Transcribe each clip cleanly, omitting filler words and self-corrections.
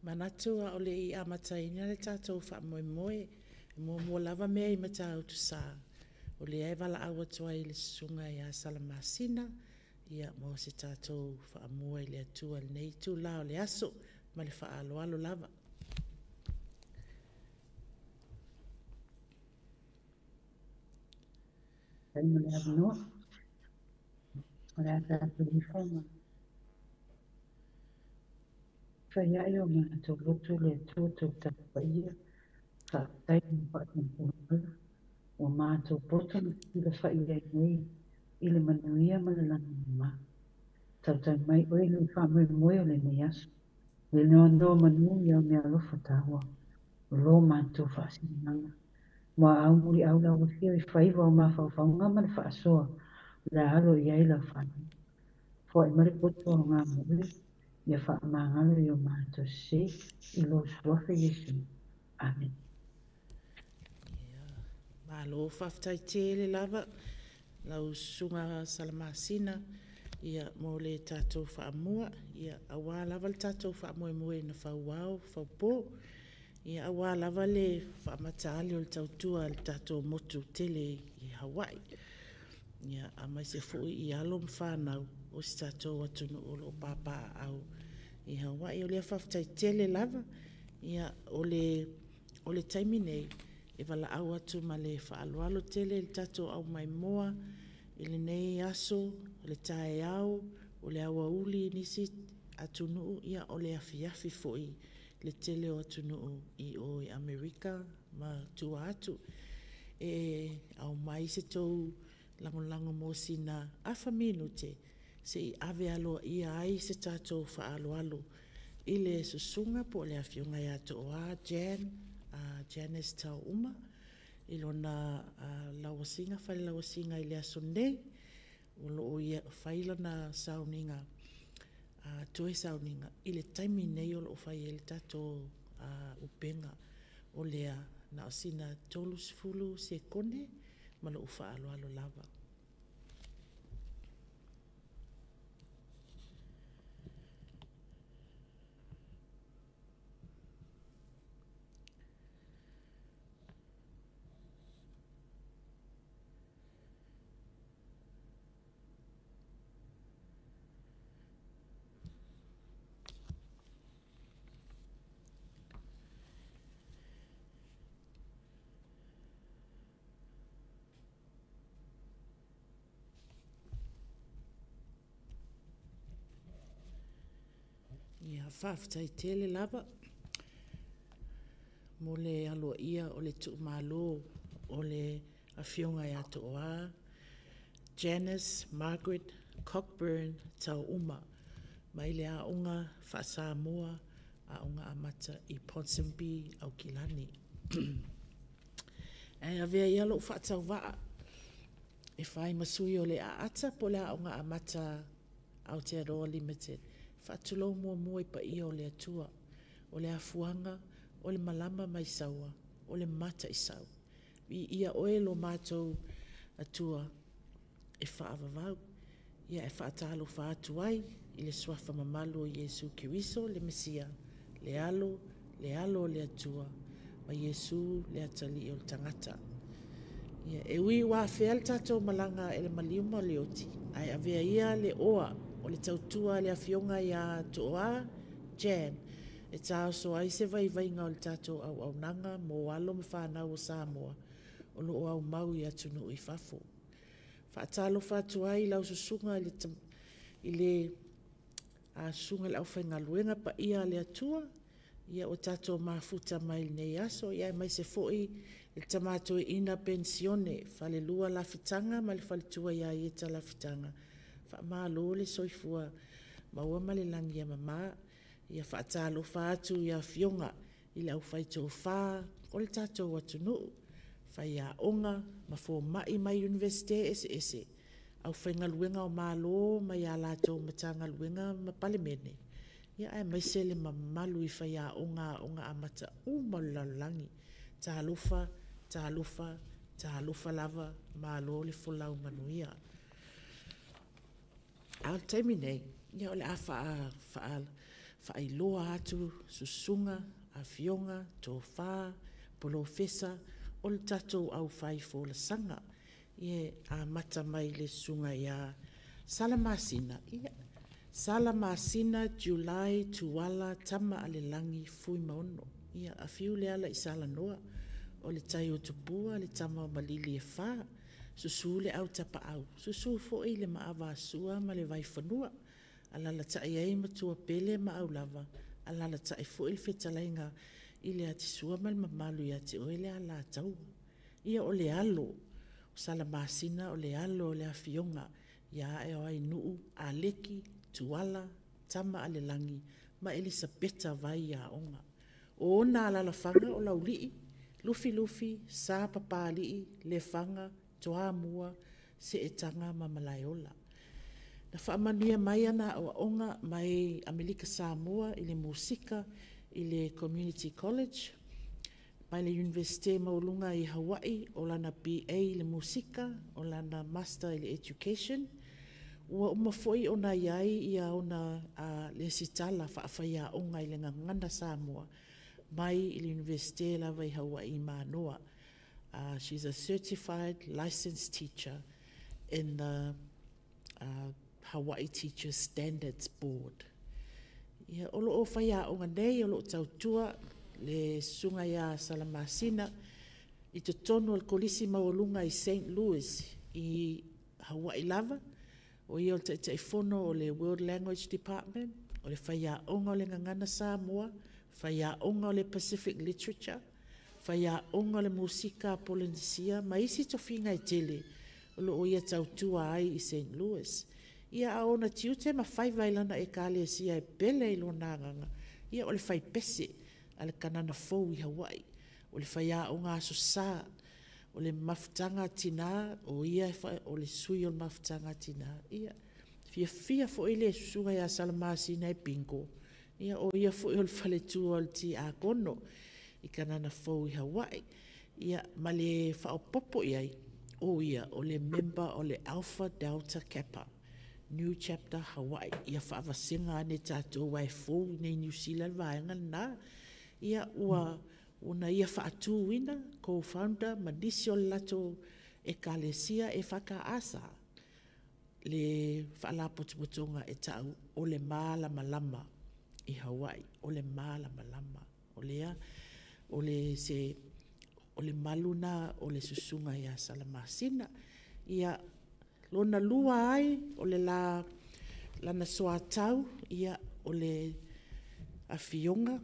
Manatua o le I amataina le tātou wha moe moe. Mua lava mea I matau tu sā. O le ai wala awa tua I le sunga I a Salamasina. Ia mo se tātou wha moe le atua le nei tu lao le aso. Ma le wha alo alo lava. Tengo le abno. Ora tātou I whainga. Whaia I o mana tō roto le atua tō tātua ia. Ka tai ni whainga. O mātou potana I le whaia nei. I le manuia ma le lana ma. Tautai mai oe le whamoe moe o le nei aso. Le noa manuia o mea lofa tāua. O lo mātou whaasinanga. Mua au muri au la wafia I whaiva o maa whawhaunga ma le whaasoa. La alo I aila whainga. Fo I mare poto o ngā mure. Ia whaamangalo I o mātou se. I lo suafe Yesu. Amen. Malo whaftai te le lava. Lau sunga Salamasina. Ia mo le tātou whaamua. Ia awa lava le tātou whaamoe moe na whauwao, whaupō. Ia awa lava le whaamataali o le tautua le tātou motu tele I Hawaii. Ia amai se fui I alo mwhanau o si tātou atunu o lo pāpā au I Hawaii. O le whaftai tele lava. Ia o le taimi nei. E wala au atu ma le whaaloalo tele le tātou au mai moa. I le nei aso, le tae au, o le awa uli nisi atunu ia o le afiafi foi le tele o atunu I o Amerika ma tua atu. E au mai se tau lango mo sina afa minute se I ave alo ia ai se tātou whaalo alo. I le susunga po le awhiunga ia toa Janice Tau Uma. I lona lawasinga, whai lawasinga I le aso nei. O loo ia whaila na sauninga, toe sauninga. I le taimi nei o loo whai e le tato upenga o lea na osina tolu sifulu se kone, ma loo whaalo alo lava. Ia whaftai tele lava. Mo le aloa ia o le tu malo o le awhionga ia toa. Janice Margaret Cockburn Tau Uma. Mai le aunga whaasamoa aunga amata I Ponsonby au Kilani. E avea ia lo whaatau waa. E whai masui o le aata po le aunga amata Aotearoa Limited. Whaatulo mua pa ia o le atua, o le afuanga, o le malama mai saua, o le mata I sau. I ia oe lo mātou atua e whaavavau. Ia e whaatalo whaatu ai, I le swafa mamalu o Yesu Kiriso, le Mesia, le alo le atua, ma Yesu le atali o le tangata. Ia e ui wa whea tātou malanga e le maliuma le oti, ai avea ia le oa, o le tautua le awhionga ia toa Jan. E tāo so ai se vai ngā o le tātou au nanga mo alo me whanau o Samoa. O lo au mau I atunu I whafo. Whaatalo whatu ai lau susunga I le sunga le au whainga luenga pa ia le atua. Ia o tātou mafuta mai nei aso. Ia mai se foi le tamato ina pensione. Whale lua la fitanga ma le whale tua ia ieta la fitanga. Whaamalo le soifua maua male langi ia mama. Ia whaatalo whaatu ia whionga. I le au whaito wha. O le tātou atunu. Whai a onga ma fo mai mai universite ese. Au whainga luenga o malo mai a lato matanga luenga ma palemene. Ia ai mai sele ma malu I whai a onga amata umalalangi. Tahalufa lava malo le fulau manuia. Al taimi nei, ia o le a whaailoa atu, susunga, awhionga, tō whā, polofesa, o le tatou au whai fōla sanga. Ie a mata mai le sunga ia Salamasina. Ia Salamasina, July, Tuala, tama alelangi, fui maono. Ia a fiu le ala i Salanoa, o le tai o tupua, le tama o malili e whā, susu le au tapa au, susu fo i le maawa asua ma le vai whanua, alala tai ei matua pele ma au lava, alala tai fo i le whetalainga i le ati sua ma le mamalu i ati o le ala tau. Ia o le alo, o Salamasina o le alo o le awhionga, ia e o ai nuu a leki, Tuala, tama alelangi, ma Elisabeta vai a onga. O na alala whanga o laulii, lufi lufi, sa papalii, le whanga, toa mua, se etanga ma malaiola. Na whaamania mai ana o onga mai Amerika Samoa, i le musika, i le Community College, mai le Universite Maulunga i Hawaii, o lana BA i le musika, o lana Master i le Education. Ua umafoi ona iai ia ona le sitala whaafaya onga i le ngangana Samoa, mai i le Universite lava i Hawaii Manoa. She's a certified licensed teacher in the Hawaii Teachers Standards Board. Ia olo o whaia onga nei, olo o tautua le sunga ia Salamasina i te tono al kolisi maolunga i St. Louis i Hawaii lava, o ia o te whono o le World Language Department, o le whaia onga o le ngangana Samoa, whaia onga o le Pacific Literature, whaia onga o le musika Polynesia, ma isi tofinga i tele, o ia tautua ai i St. Louis. Ia a ona tiute ma whai vailana e kāle sia e bele i lo nānganga, ia o le whai pese, a le kanana fau i Hawaii, o le whaia onga aso sā, o le mafutanga tina, o ia o le sui o le mafutanga tina. Ia fia fo ile susunga ia Salamasina e bingo. Ia o ia fo o le whaletua o le ti a kono i kanana fau i Hawaii. Ia ma le whaopopo iai, o ia o le member o le Alpha Delta Kappa, New Chapter Hawaii. Ia whaavasenga ane tātou wai fau nei New Zealand vaenga na. Ia ua una ia whaatuina, co-founder, manisi o lato e kalesia e whaka asa. Le whaalapotupotonga e tau o le malama lama i Hawaii, o le malama lama. O lea, o le maluna o le susunga ia Salamasina. Ia lona lua ai, o le lana soa tau, ia o le awhionga,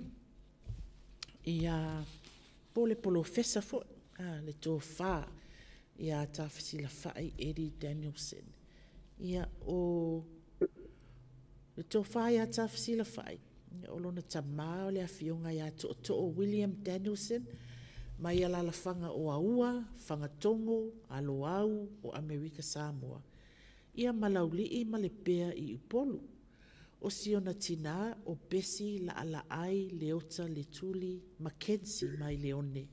ia po le polofesa fo, le tō whā, ia tawhisila whai Eddie Danielson. Ia o le tō whā ia tawhisila whai, ia o lona tamā o le awhionga ia tō William Danielson, mai ia lala whanga o aua, whanga tongo, alo au o Amerika Samoa. Ia malaulii ma le pea i upolu. O siona tina o besi la ala ai leota le tuli Mackenzie mai leone.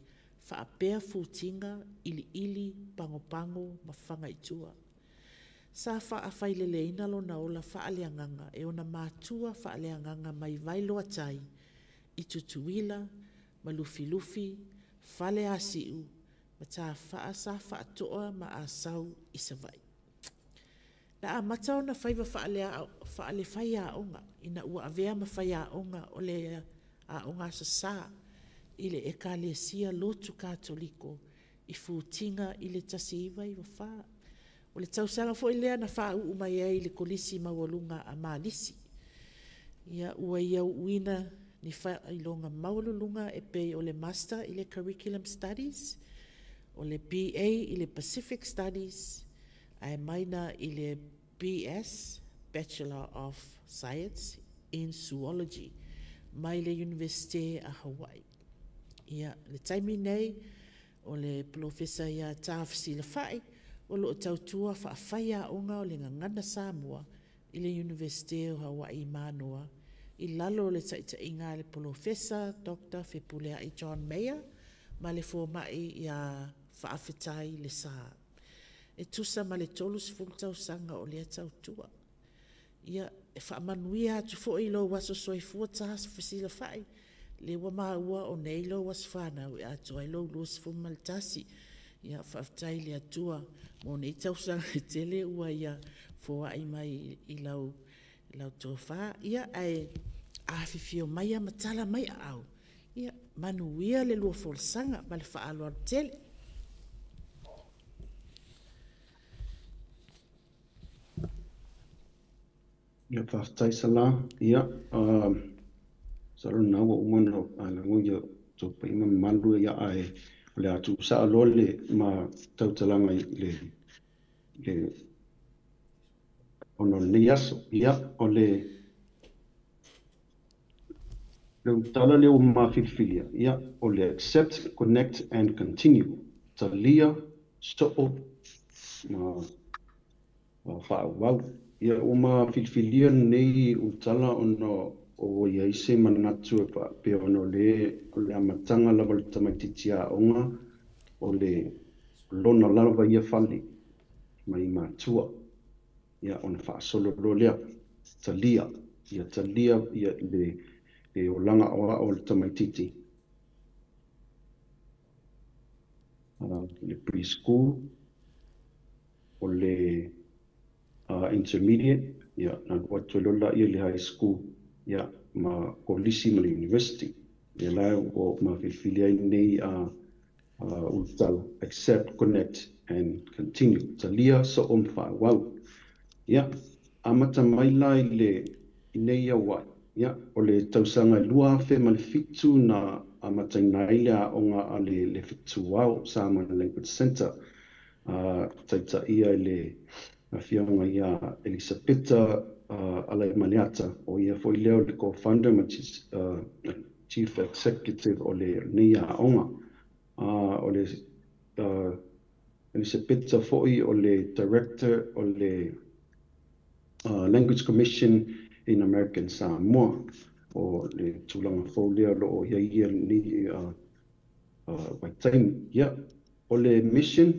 Whaapea futinga ili ili pango pango ma whanga itua. Sa whaafai leina lo na ola whaaleanganga e ona mātua whaaleanganga mai vailoa tai i tutuila, ma lufi lufi, whale asiu, ma tā wha sa whaatoa ma asau i savai. Na a matau na whaiva whaale whai a onga, ina ua avea ma whai a onga o le a onga sa sā, i le ekalesia lotu katoliko, i futinga i le tasi iwa i wawha. O le tausanga fo i lea na wha u mai e i le kolisi mawalunga a malisi. Ia ua ia uina ni wha i longa maululunga e pei o le Master i le Curriculum Studies, o le BA i le Pacific Studies, ai maina i le BS, Bachelor of Science in Zoology, mai le University a Hawaii. Ia le taimi nei, o le professor ia tāwhisi le whai, o lo tautua whaafai a onga o le ngangana Samoa, i le University o Hawaii Manoa, i lalo le taita inga le professor Dr. Fepulea i John Mayer, ma le fōmai ia whaafetai le sā. E tusa ma le tolus fultau sanga o lea tautua. ia e whaamanuia atu fo i lo waso soifua tas fasila whai. Le wa maua o nei lo was whanau e atu ai lo luas fu maltasi. Ia whaftai le atua mo nei tausanga e tele ua ia fo ai mai i lau tō wha. Ia ai awhiwhio mai a matala mai a au. Ia manuia le lua folsanga ma le wha alo al tele. Ia whaftai sala, ia, saro na wa umano ala nguia tō pa ima malu ia ai le atu sa alole ma tautalanga le ono le yaso, ia o le utala le uma filfilia, ia o le accept, connect and continue. Talia so'o ma wha'awau. Ia uma filfilia nei utala ono o ia ise manatu e pa pe ono le amatanga lava le tamaititia onga o le lona lava ia fali mai matua. Ia ona whaasolo lo lea talia ia le olanga oa o le tamaititi. Le preschool o le intermediate, ia na watualola ia le high school, ia ma kolisi ma le university. Ia lai o ma filfilia nei utala, accept, connect and continue. Talia so wha'awau. Ia amata mai lai le nei awai. Ia o le tausanga lua fe ma le fitu na amata nai le aonga a le fitu wau Samoan Language Center. Taita ia le whionga ia Elisabetta Alai Maliata o ia foi leo le co-founder ma chief executive o le nei aonga. O le Elisabetta foi o le director o le Language Commission in American Samoa o le tulanga fōlea lo o ia ni waitaimi. Ia o le mission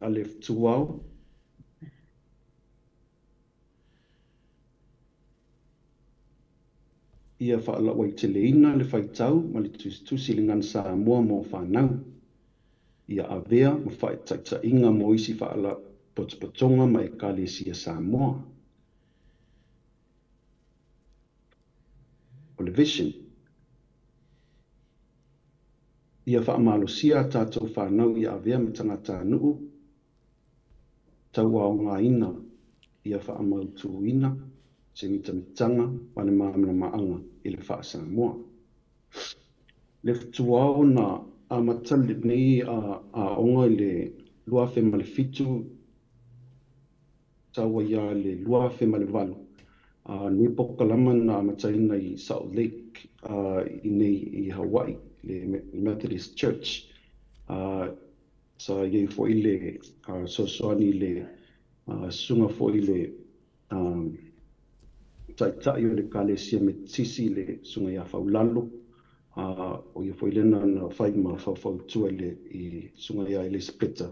a le tuau ia whaala waiteleina le whaitau ma le tusi le ngan Samoa mo whanau. Ia avea ma whaitaita inga mo isi whaala potopatonga ma e Kalesia Samoa. O le vision. Ia whaamalosia tātou whanau ia avea ma tangata nuu. Tau au ngā ina ia whaamautu ina. Se mitamitanga wane maamana maanga i le wha Samoa. Le tuao na amatali nei a onga i le luafe ma le fitu. Taua ia le luafe ma le walu. Ni pokalama na amataina i Salt Lake i nei i Hawaii, le Methodist Church. Sa iei fo i le sosoani le sunga fo i le taitai o le Kalesia me tisi le sunga ia faulalo. O ia fo i lena na whai ma whawhautua i sunga ia Elisabetta.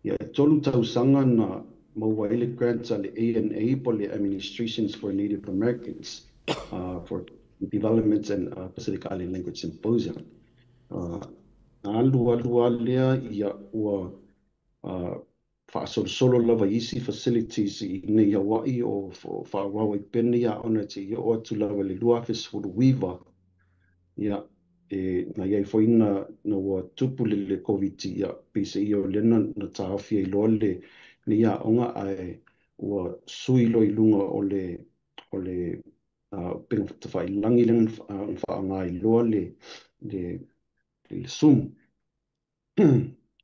Ia tolu tausanga na maua ele grants le ANA po le Administrations for Native Americans for Development and Pacific Island Language Symposium. Alua lea ia ua whaasolo lava isi facilities i nei Hawaii o whaawau i pene ia ona te ia o atu lava le luafes for the weaver. Ia na iai foina na ua tupu le COVID ia pese ia o lena na taawhia i loa le ni ia onga ai ua sui lo i lunga o le penga tawhai langi lengan whaanga i loa le sum.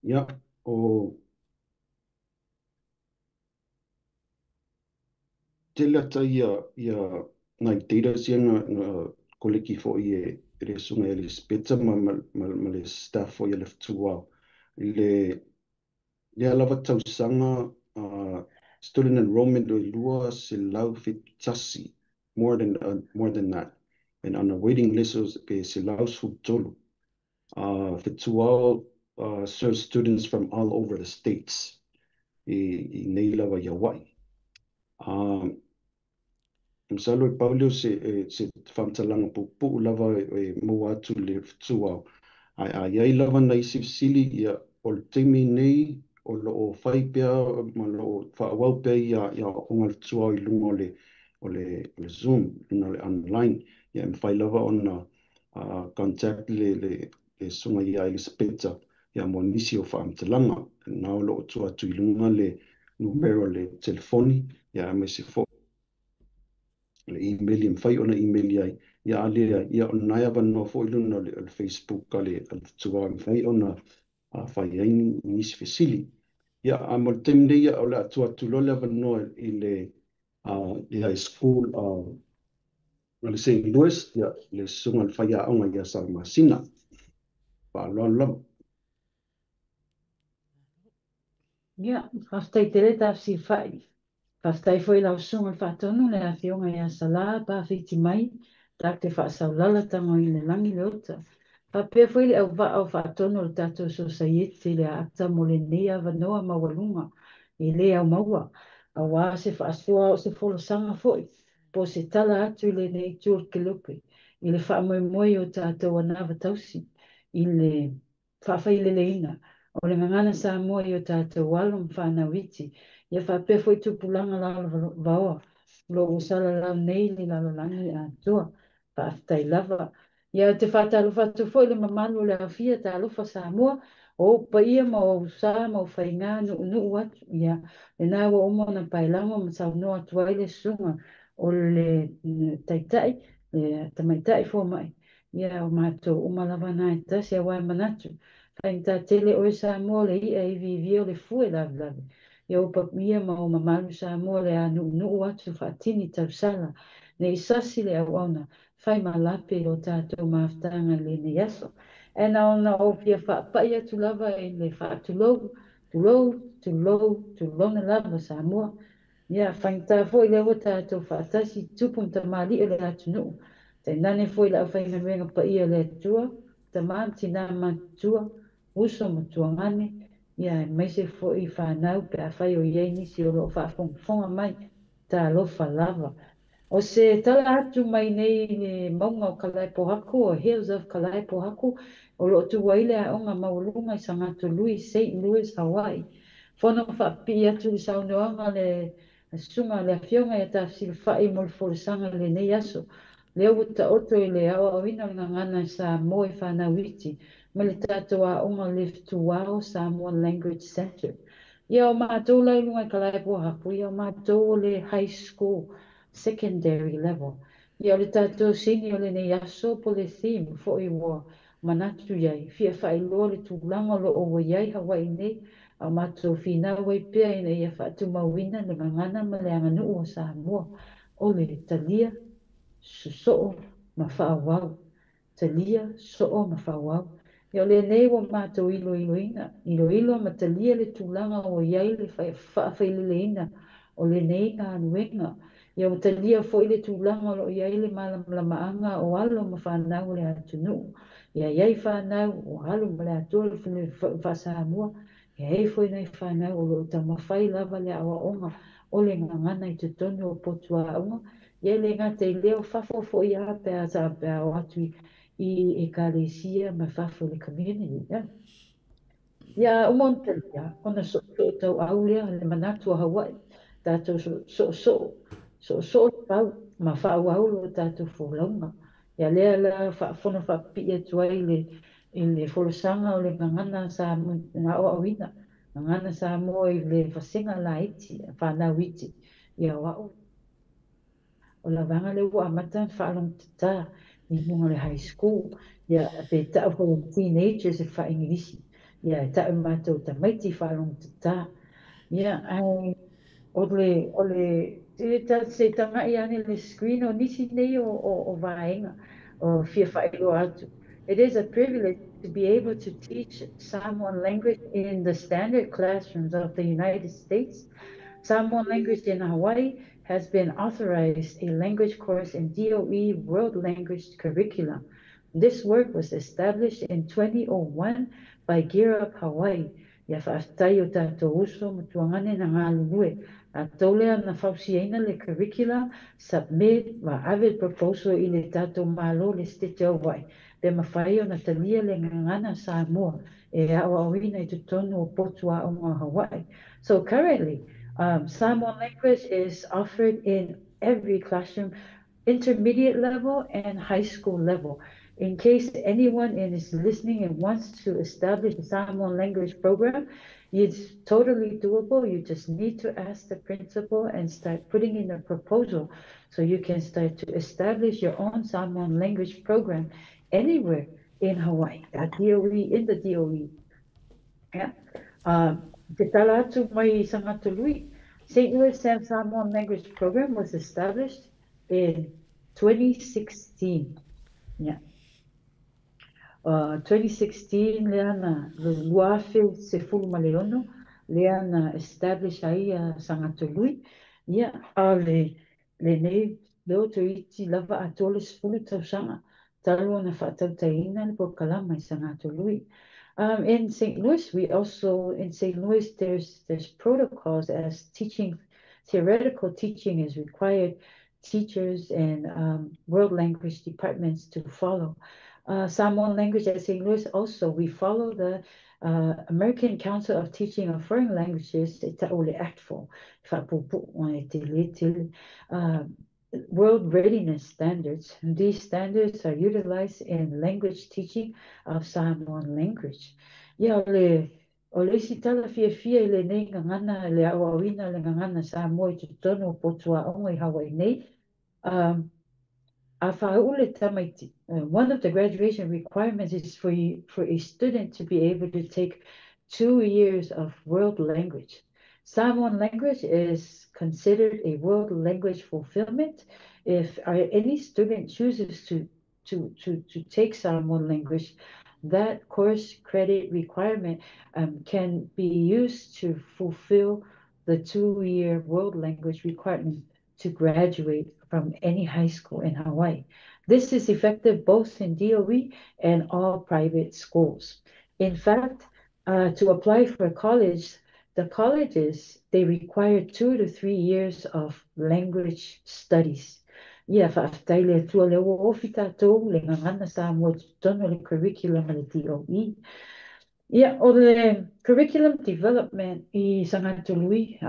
Ia o te lata ia ngai teira sia na koleki fo i re sunga Elisabetta ma le staff fo i le ftuau. Le alava tausanga student enrollment o lua se lau fitasi, more than that. And on a waiting list se lau sutolu. Fituau serves students from all over the states. I nei lava Hawaii. Msalo Paulio se whamtalanga pupu lava mo atu le ftua. Ai lava na sili ia o le temi nei o lo o whaipea ma lo o whaawau pea ia onga le ftua i lunga o le Zoom, ina le online. Ia mwhai lava ona contact le sunga ia Elisabeta ia mo nisi o whaamtalanga. Na o lo o tua tu i lunga le numero le telefoni ia me se fo le email i mwhai ona email ai ia alea ia ona ia wanoa fo i luna le Facebook ka le tua mwhai ona whai aini nisi fesili. Ia mo le temi nei ia o le atua tulole wanoa i le high school le St. Louis ia le sunga le whai aonga ia Salmasina. Wa'aloalo. Ia, whaftai te reta si whai. Whaftai foi lau sunga le whaatonu le a whionga ia sala, pa whiti mai, tak te whaasaulala tango i le langi le ota. Papea foi le au wa au whaatonu le tatou society le a ata mo le nea wanoa mawalunga i le au maua. A wā se whaasua o se wholosanga foi, po se tala atu i le nei tūr kilupi, i le whaamoemoe o tatou anawa tausi, i le whaafai le leina. O le ngangana sa moa i o tātou walo mwhanawiti, ia whapea foi tupulanga lalo vaoa, lo usala lau nei li lalo langi a tua, whaaftai lava. Ia te whātalo whatu foi le mamalu le awhia ta alofa sa moa, o pa ia ma o usa ma o whainga nu watu, ia le nā wa omo na pailama ma sau noa tuaile sunga o le taitai, le tamaitai fo mai. Ia o mātou umalawa nā e tasi a wai manatu. Kain ta tele o sa mo le i vi o le fue la la. Ia o papia ma o mamalu sa mo le anu atu fatini tau sala. Ne isasi le awana fai malape o tatou maftanga le ne yaso. E na ona o pia pa ia tu lava e le fa tu lo na lava sa mo. Ia fai ta foi le o tatou fatasi tupum ta mali o le atu nu. Te nane foi la fai na menga pa ia le tua. Ta manti na mantua. Uso matuangane, ia mai se fo i whanau pe a whai o iei nisi o lo whafonga mai, ta alofa lava. O se tala atu mai nei ne maunga o Kalaipohaku, o Hills of Kalaipohaku, o lo tu waile a onga maulunga i Sangatu Lui, St. Louis, Hawaii. Fono whapi atu i saunoanga le sunga le fionga i ta si whai mo le folisanga le nei aso. Leo uta oto i le awa o ina ngana sa mo i whanawiti. Ma le tātou a onga live to wow Samoan Language Center. Ia o mātou lai lunga i Kalaipohaku, ia o mātou le high school, secondary level. Ia o le tātou sini o le nei aso po le theme fo i wa manatu iai. Fia whai loa le tūlanga lo o iai Hawaii nei, a mātou whina wai pia ina ia whatu mawina le ngangana ma le anganu o Samoa. O le talia, so ma whaawau. Talia, so ma whaawau. Ia le nei wa mātou ilo ma talia le tūlanga o iai le whaafaileina o le nei ngā nuenga. Ia o talia fo i le tūlanga o iai le malamaanga o alo ma whanau le atunu. Ia iai whanau o alo ma le atua le whasamua. Ia ei fo i nei whanau o lo tamawhai lava le awa onga o le ngangana i te tonu o potua aunga. Ia le ngā te leo whafo fo i a pēa ta pēa o atu i ekalesia ma whafo le community. Ia umontalia, ona so tau aulea le manatu a Hawaii, tātou so pau ma whau aulo tātou wholaunga. Ia lea la whaafono whapia tuai le wholosanga o le ngangana sa ngā o awina, ngangana sa mo i le whasenga la iti, whanau iti, ia wau. O la vanga le ua amata whaalong tata, ni munga le high school, ia pe tau ko teenagers e wha ingilisi, ia tau mātou ta maiti whaalong tata, ia ai ole se tanga i ane le screen o nisi nei o vaenga, o fia whaelo atu. It is a privilege to be able to teach Samoan language in the standard classrooms of the United States. Samoan language in Hawaii has been authorized a language course in DOE World Language Curriculum. This work was established in 2001 by Gear Up Hawaii. Ia whaaftai o tātou uso matuangane na ngā lulue, Tolea na whausiaina le curricula, submit, wa avid proposal I le tato malo le stete au wai. Pe mawhai o na talia le ngangana Samoa, e awa awina I tutonu o potua o ngā Hawaii. So currently, Samoan language is offered in every classroom, intermediate level and high school level. In case anyone is listening and wants to establish a Samoan language program, it's totally doable. You just need to ask the principal and start putting in a proposal so you can start to establish your own Samoan language program anywhere in Hawaii, at DOE, in the DOE. Yeah. Te tala atu mai Sangatului, St. Louis Samoan language program was established in 2016. Yeah. 2016 leana le luafe se fulma leono leana establish ai Sangatului. Yeah, le nei leo to iti lava atole fulu tausanga talo na whatautaina le po kalama I Sangatului. In St. Louis, there's protocols as teaching, theoretical teaching is required, teachers and world language departments to follow. Samoan language at St. Louis also, we follow the American Council of Teaching of Foreign Languages, Ta'ole Actful, world readiness standards. These standards are utilized in language teaching of Samoan language. Yeah, ole si tala fia le nei ngana le awawina le ngana Samoa I tutono potua ongo I Hawaii nei. One of the graduation requirements is for a student to be able to take 2 years of world language. Samoan language is considered a world language fulfillment. If any student chooses to take Samoan language, that course credit requirement can be used to fulfill the 2-year world language requirement to graduate from any high school in Hawaii. This is effective both in DOE and all private schools. In fact, to apply for college, the colleges, they require 2 to 3 years of language studies. Yeah, whaftaile tua leo ofita tō le ngangana sa mo tono le curriculum le DOE. Yeah, o le curriculum development I Sangatului,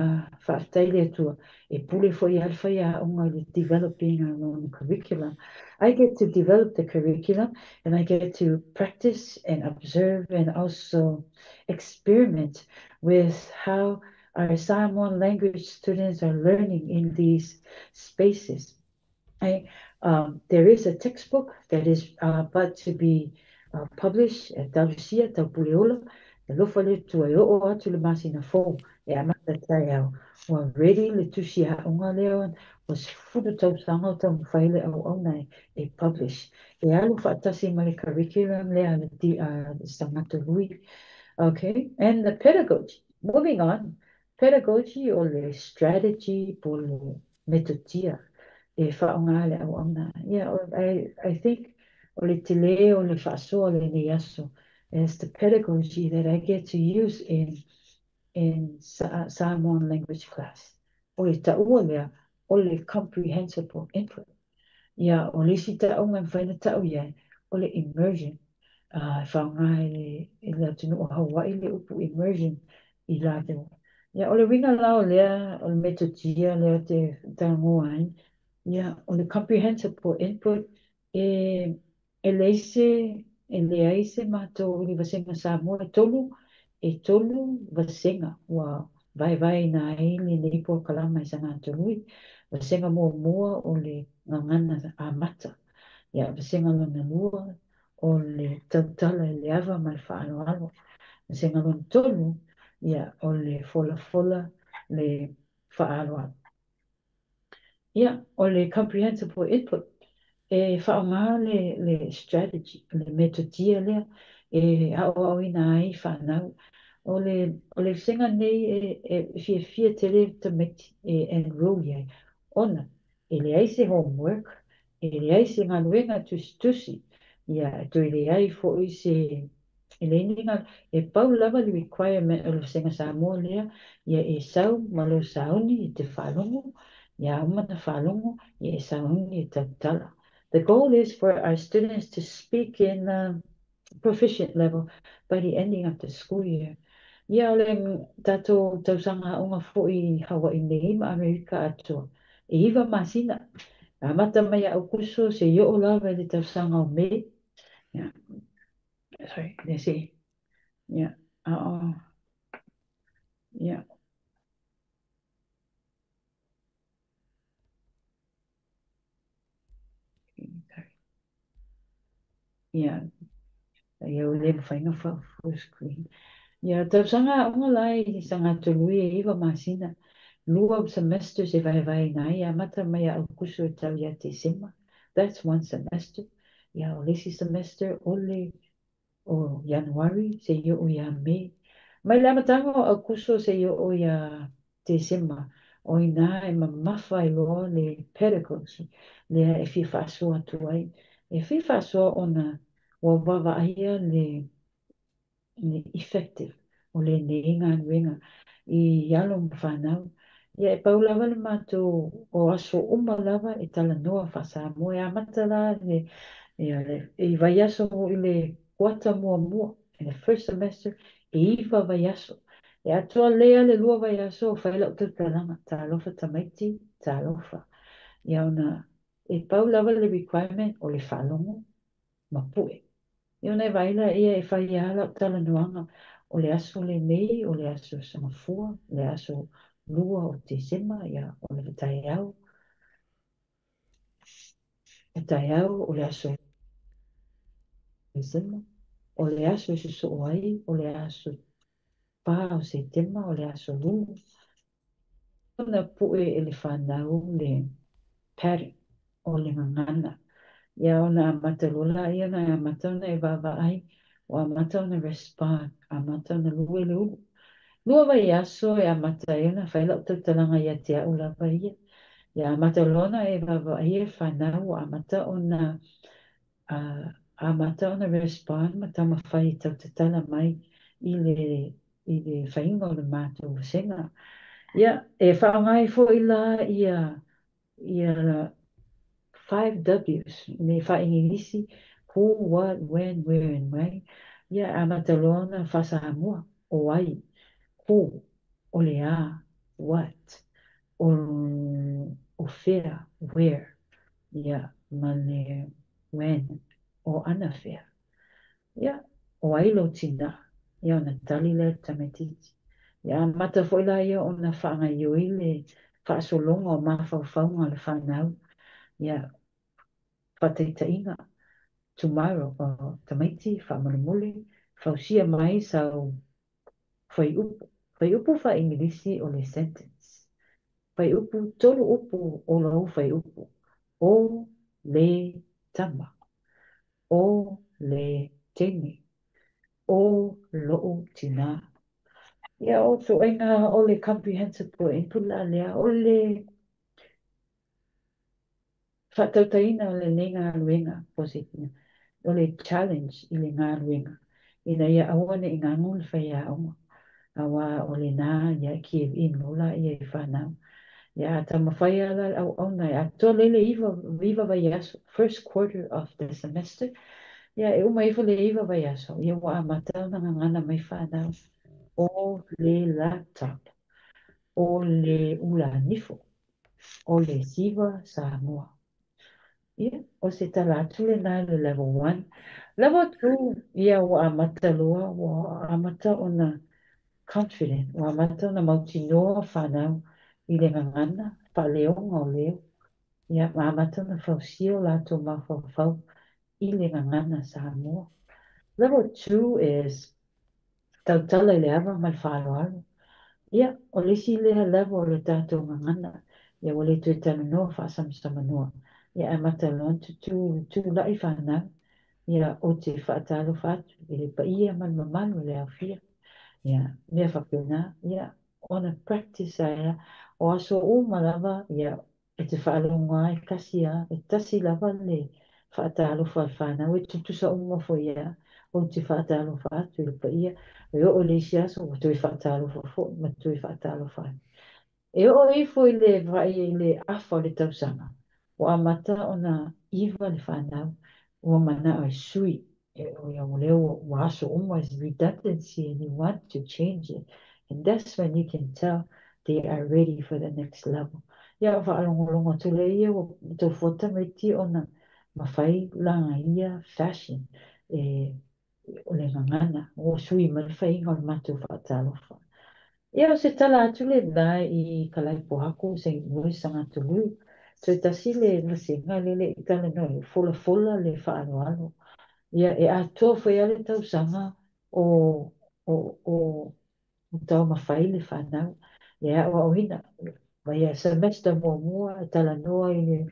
whaftaile tua e pule fo I alfa ia onga le developing our own curriculum. I get to develop the curriculum and I get to practice and observe and also experiment with how our Samoan language students are learning in these spaces. There is a textbook that is about to be published at Talusia, Taupuleola, the lofale to a o atu le masina fo, e amata tai au, wa ready le tusia unga leon, was fudu tau sanga tau whaile au nei e publish. E alu whaatasi mai curriculum lea le Sangatului. Okay, and the pedagogy. Moving on, pedagogy or the strategy for the metodia. Yeah, I think is the pedagogy that I get to use in Samoan language class. Comprehensible input. Yeah, immersion. Hawaii le upu immersion I lado. Yeah, winga lao lea metodia lea te tangoan. Yeah, on the comprehensible input, eleise mato li vasenga Samoa tolu vasenga wa vai na ili le ipo kalama I Sangatului vasenga mua o le ngangana amata. Yeah, vasenga lona lua o le tautala le ava mai whaaloalo. Vasenga lona tolu o le fola le whaaloalo. Yeah, or the comprehensible input. Whaonga le strategy, le metodia lea, au ina ai whanau. O le singa nei fia tele tameti enroll iai. Ona, le aise homework, le aise nganuenga tusi. Ia, tui le ai fo i se Ileninga e pau lava le requirement o le senga Samoa lea ia e sau malo sauni i te whalongo ia umana whalongo ia e sauni i tautala. The goal is for our students to speak in proficient level by the ending of the school year. Ia ole tato tausanga unga fui Hawaii nei ma Amerika atua. E iwa masina. A mata mai a ukuso se yo o lava le tausanga o me. Yeah. Sorry, let's see. Yeah. Yeah. Yeah. Ia o le mawhainga full screen. Ia tausanga unga lai i sanga tului e iwa masina. Lua semesters e vai nai a mata mai a ukuso e tau ia te sema. That's one semester. Ia o lesi semester ole o Januari se yo o ia me. Mai lama tango a kuso se yo o ia December. O ina e mamafa i loa le pedagogy. Le e fifa soa tuai. E fifa soa ona wa wawa aia le effective. O le ne inga nuenga i yalo mwhanau. Ia e pau lava le mato o aso uma lava e tala noa fasa mo e amata la le e vai aso i le kuata mua in the first semester e iwa vai aso. E atua lea le lua vai aso o whaila o tutalanga ta alofa tamaiti ta alofa. Ia ona e pau lava le requirement o le whalongo ma pue. Ia ona e vaila ia e whai ala o tala nuanga o le aso le mei o le aso samafua, le aso lua o te sema ia o le tai au. E tai au o le aso sema. O le aso e so ai, o le aso pā o se tema, o le aso lungu. Ona pue e le whanau le pari o le ngangana. Ia ona amata lola, ia na amata ona e wawa ai, o amata ona respond, amata ona lue le ulu. Lua vai aso e amata e ona whaila o tautalanga ia te au lava ia. Ia amata lona e wawa ai e whanau, amata ona respond, ma tama whai tautatala mai i le whainga o le mātou senga. Ia, e whaangai fo i la ia 5 W's, ne whaingilisi, who, what, when, where, and why. Ia, amatalona whasahamua, o ai, who, o le a, what, o whea, where, ia, ma le when, o ana whea. Ia, o ai lo tina, ia ona tali le tamatiti. Ia, mata fo ila ia ona whaanga ioi le whaasolonga o mawhauwhaunga le whanau. Ia, whateitainga, tomorrow, o tamaiti, whamalamule, whausia mai sau whai upu. Whai upu wha ingilisi o le sentence. Whai upu, tolu upu o lau whai upu. O le tama. O le tene. O loo tina. Ia o so inga o le comprehensive po inpula lea o le whatautaina o le nenga luenga positina. O le challenge i le ngā luenga. Ina ia awane i ngā ngul whai a onga. Awa o le nā ia ki e inola ia i whanau. Ia ta mawhai ala au nei. A tō lele iwa vai aso. First quarter of the semester. Ia e uma iwa le iwa vai aso. Ia wa amatau na ngana mai whanau. O le laptop. O le ula nifo. O le siwa Samoa. Ia, o se talatu le nā le level 1. Level 2, ia wa amata loa, wa amata ona confident, wa amata ona mauti noa whanau i le ngangana, pa leo ngau leo. Ia, wa amata ona whausio lato ma whau i le ngangana Samoa. Level 2 is tautala i le awa mai whaloalo. Ia, o lisi le level le tato ngangana. Ia, wa le tui tanu noa whasamsama noa. Ia, amata loan tu lai whanau. Ia, o te whaatalo whatu. Ia, pa ia man mamanu le au fia. Ia, mea whapena. Ia, ona practice aia. O aso o malawa. Ia, e te whaalonga e kasi a. E tasi lava le whaatalo whanau. E tutusa umma fo ia. o te whaatalofa atu i pa ia, e o le isi aso, o tui whaatalofa fo, ma tui whaatalofa. E o i fo i le vai i le afa o le tausanga, o amata o na iwa le whanau, o mana o sui, e o ia o leo o aso almost redundancy and you want to change it. And that's when you can tell they are ready for the next level. Ia whaalongolongo tule ia o tau whota mai ti o na mawhai langa ia fashion o le ngangana o sui ma le whainga o le matu whaatalofa. Ia o se tala atu le nā i kalai pohako se ngoi sanga tului. So e tasi le nasinga le i tala noi fola fola le whaanoalo. Ia e atua whai ale tau sanga o tau mawhai le whanau. Ia o hina. Mai a semester mua e tala noa i le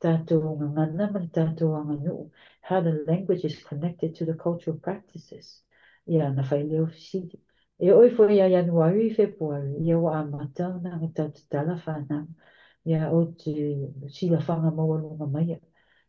tātou ngangana ma le tātou anganu. How the language is connected to the cultural practices. Ia na whai leo fisidi. E oi fo ia Januari, Februari, ia wa amata na ngata te tala whanau. Ia o te sila whanga mawalunga maia.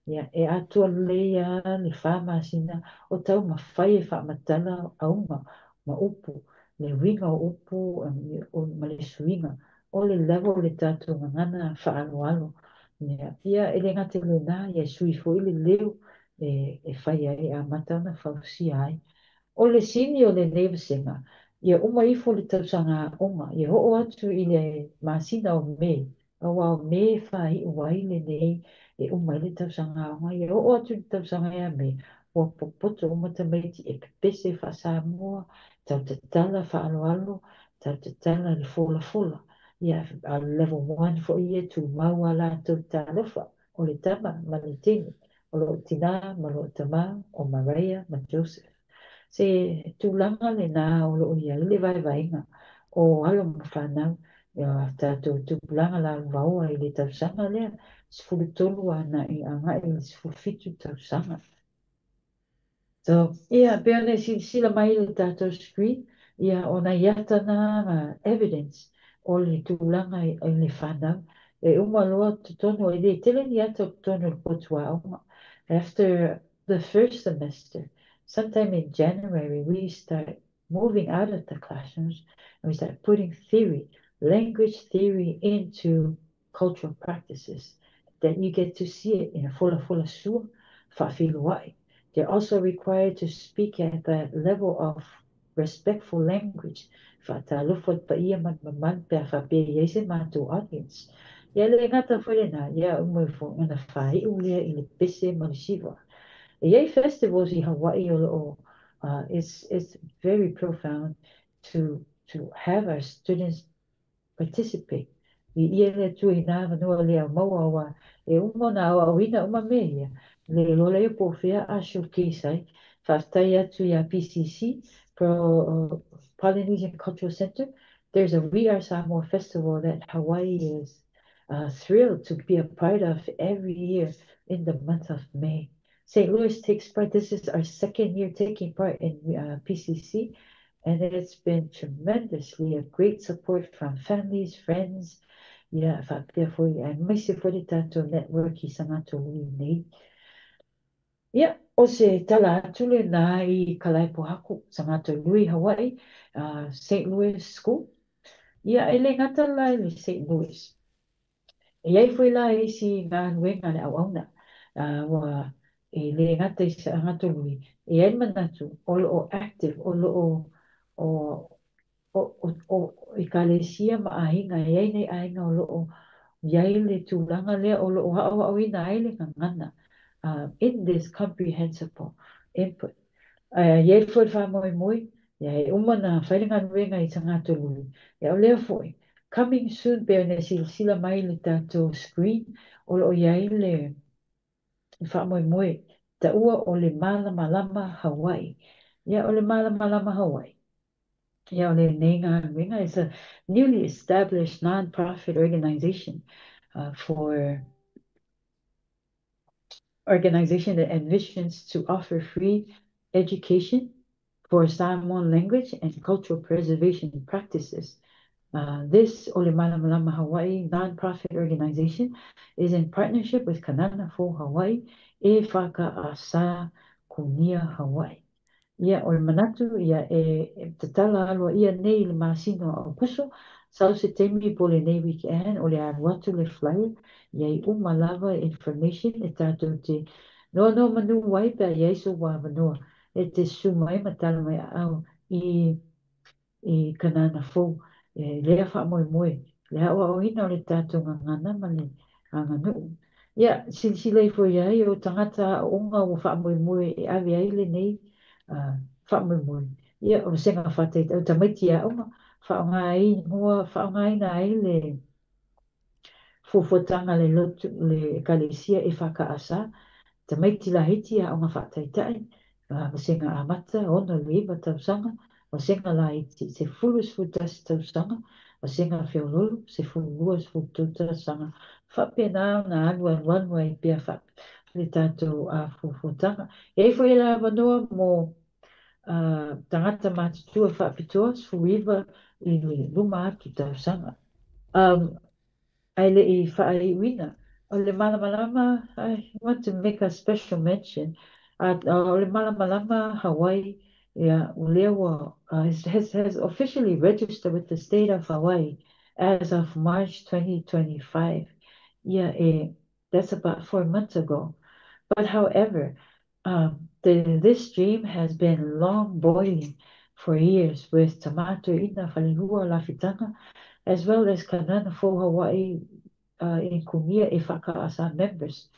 Ia e atua leia le whamasina o tau mawhai e whamatala aunga ma upu. Le winga o upu o ma le suinga. O le level le tātou ngana whaaloalo. Ia e le ngate le nā, ia sui fo i le leo e whai ai amata na whausia ai. O le sini o le nevesenga, ia uma ifo le tausanga onga, ia ho atu i le masina o me, o me whai uai le nei, e uma i le tausanga onga, ia ho atu le tausanga ea me, o popoto uma tamaiti e pepese whasa mua, tau te tala whaaloalo, tau te tala le fola fola, ia a level 1 fo ia tu maua la tau talofa, o le tama ma le tini, o lo tina ma lo tama, o Maria ma Joseph. Se tūlanga le nā o lo ia le vai vainga o alo mawhanau tātou tūlanga la waua i le tausanga lea sifuru tolu ana i anga i le sifuru fitu tausanga. So, ia, peone sila mai le tātou screen, ia ona iatana evidence o le tūlanga i le whanau. E umaloa tutono i le tele ni ata tutono le potua onga. After the first semester, sometime in January, we start moving out of the classrooms and we start putting theory, language theory into cultural practices. Then you get to see it in a full sua, whaafiluai. They're also required to speak at the level of respectful language. Whaatalufot pa ia man pe whapea iese mātou audience. Ia le ngata wharenā, ia umwefo ngana whai ulea i le pese manisiwa. Yay festivals in Hawaii it's very profound to have our students participate. I ia le tu i nā vanua lea maua wa e umona au awina uma mea. Le lola e po whea asho kisai. Whaftai atu ia PCC, Polynesian Cultural Center. There's a We Are Samoa festival that Hawaii is thrilled to be a part of every year in the month of May. St. Louis takes part. This is our second year taking part in PCC, and it's been tremendously a great support from families, friends. Yeah, and my support to network is nei. Yeah, o se tala atu le nā i Kalai Pohaku, sangato lui Hawaii, St. Louis School. Yeah, ele ngata lai le St. Louis. Iai fwoi la e si ngā nuenga le au auna. Wa e le ngata i sa ngato lui. E ai manatu, o lo o active, o lo o i kalesia ma ahinga, e ai nei ainga o lo o iai le tūlanga lea, o lo o hao au ina ai le ngangana. In this comprehensible input. Iai fwoi wha moi moi, iai umana whairinga nuenga i sa ngato lui. Ia o lea fwoi. Coming soon, pēne sila mai le tātou screen, o lo iai le whamoe ta ua o le Malama Hawaii. Ia o le Malama Hawaii. Ia o le Nenga Ringa is a newly established non-profit organization for organization that envisions to offer free education for Samoan language and cultural preservation practices. This Ole Malama Hawaii non-profit organization is in partnership with Kanana for Hawaii e Whakaasa Kunia Hawaii. Ia o le manatu ia te tala alua ia nei le masino o puso sau se temi po le nei weekend o le alu atu le flyer ia I uma lava information e tātou te no manu wai pe ia iso wa manoa e te sumai matala mai au I kanana fou lea wha moe moe lea o ina o le tātou ngangana ma le anganu ia silei fo ia I o tangata o unga o wha moe moe e awi ai le nei whaamumui. Ia o senga whatei tau tamaiti a oma whaongai na ai le fufotanga le lotu le kalesia e whakaasa tamaiti la hiti a oma whatei tai o senga amata ono le iwa tau sanga o senga la hiti se fulus futasi tau sanga o senga whiololu se fuluas fututa sanga whapena na alua wanu ai pia whap le tātou a fufotanga. E fo ila wanoa mo tangata mātutua whaapitoa suiwa I le luma atu tau sanga. Ai le I whaai wina. O le malamalama, I want to make a special mention. O le malamalama Hawaii, Ulewa has officially registered with the state of Hawaii as of March 2025. That's about 4 months ago. But however, this dream has been long boiling for years with Tamato Ina Falihua Lafitanga, as well as Kanana for Hawaii in Kumia Ifakaasa members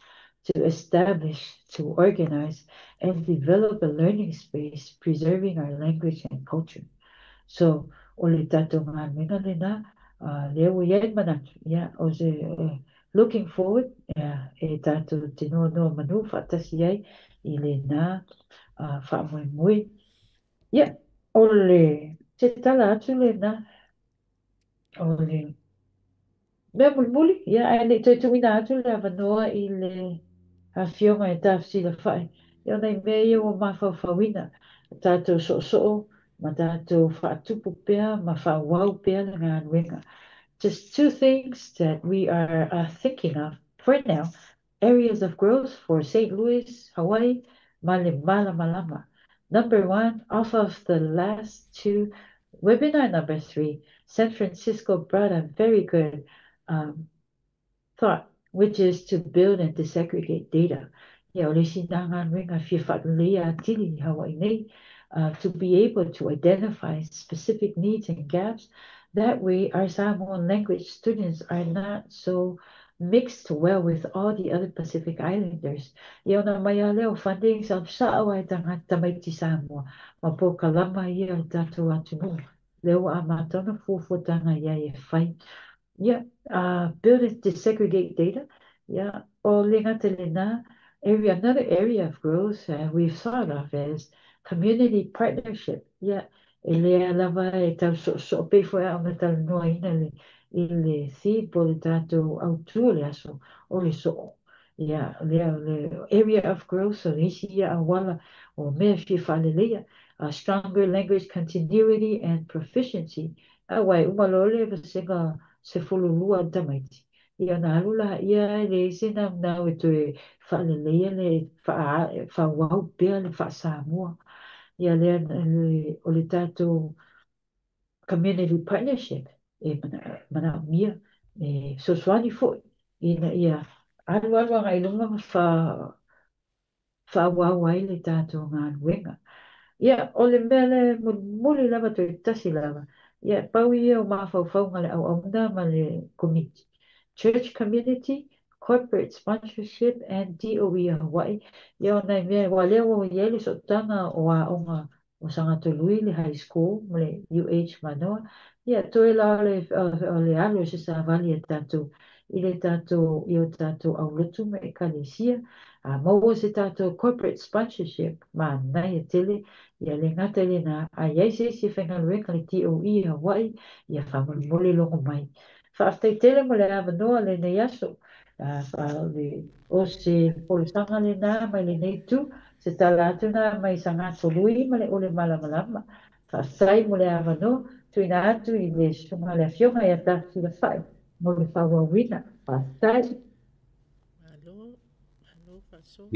to establish, to organize, and develop a learning space preserving our language and culture. So, ole tato ngā minga lena, leo iai manatu, o se looking forward, e tato te noa manu whatasi ai, I le nā whaamui mui. Ole te tala atu le nā, ole mea muli, ai ne te tuina atu le avanoa I le awhionga e tāwhisi le whai. Ia nei mea ia o mawhawhawina, tātou so ma tātou whaatupu pea, ma whawau pea le ngā nuenga. Just two things that we are thinking of for now. Areas of growth for St. Louis, Hawaii, Malamalama. Number one, off of the last two, webinar number 3, San Francisco brought a very good thought, which is to build and disaggregate data. To be able to identify specific needs and gaps. That way, our Samoan language students are not so mixed well with all the other Pacific Islanders. Na maya leo funding sa saawa tanga tamaiti Samoa. Mapo kalama ia tato atunu. Leo amatona fufutanga ia e fai. Build and disaggregate data. Another area of growth we've thought of is community partnership. Ele lava e tau so pe foi a me tau noa ina le si po le tātou autua le aso o le so. Le area of growth so isi ia awala o mea fi whalelea, stronger language continuity and proficiency. Awai umalole vasenga se fululua tamaiti. Na alula ia le sina na e tu whalelea le whawau pea le whasamua. Le o le tātou community partnership mana mia so swani foi ia alu ngā ilunga whawau ai le tātou ngā nuenga. O le mea le muli lava to tasi lava. Pau ia o mawhauwhaunga le au auna ma le community. Church community, corporate sponsorship, and DOE Hawaii. Nei mea walea o iele so tanga o a onga o Sangatului le high school, ma le UH Manoa. Toi la le alo se sa vali e tātou. I le tātou I o tātou au lotu me e kalesia. Mau se tātou corporate sponsorship ma nai e tele. Le ngata le na a iai se whengaluenga le DOE Hawaii. Whamole longo mai. Whaaftai tele mo le avanoa le nei aso. O se polisanga le nā mai le nei tu. Se tala atu nā mai sanga tolui ma le ole malamalama. Whaaftai mo le avanoa. Tuina atu I le sunga le fionga I a tātu le whai. Mo le whawawina. Whaaftai. Alo, faso.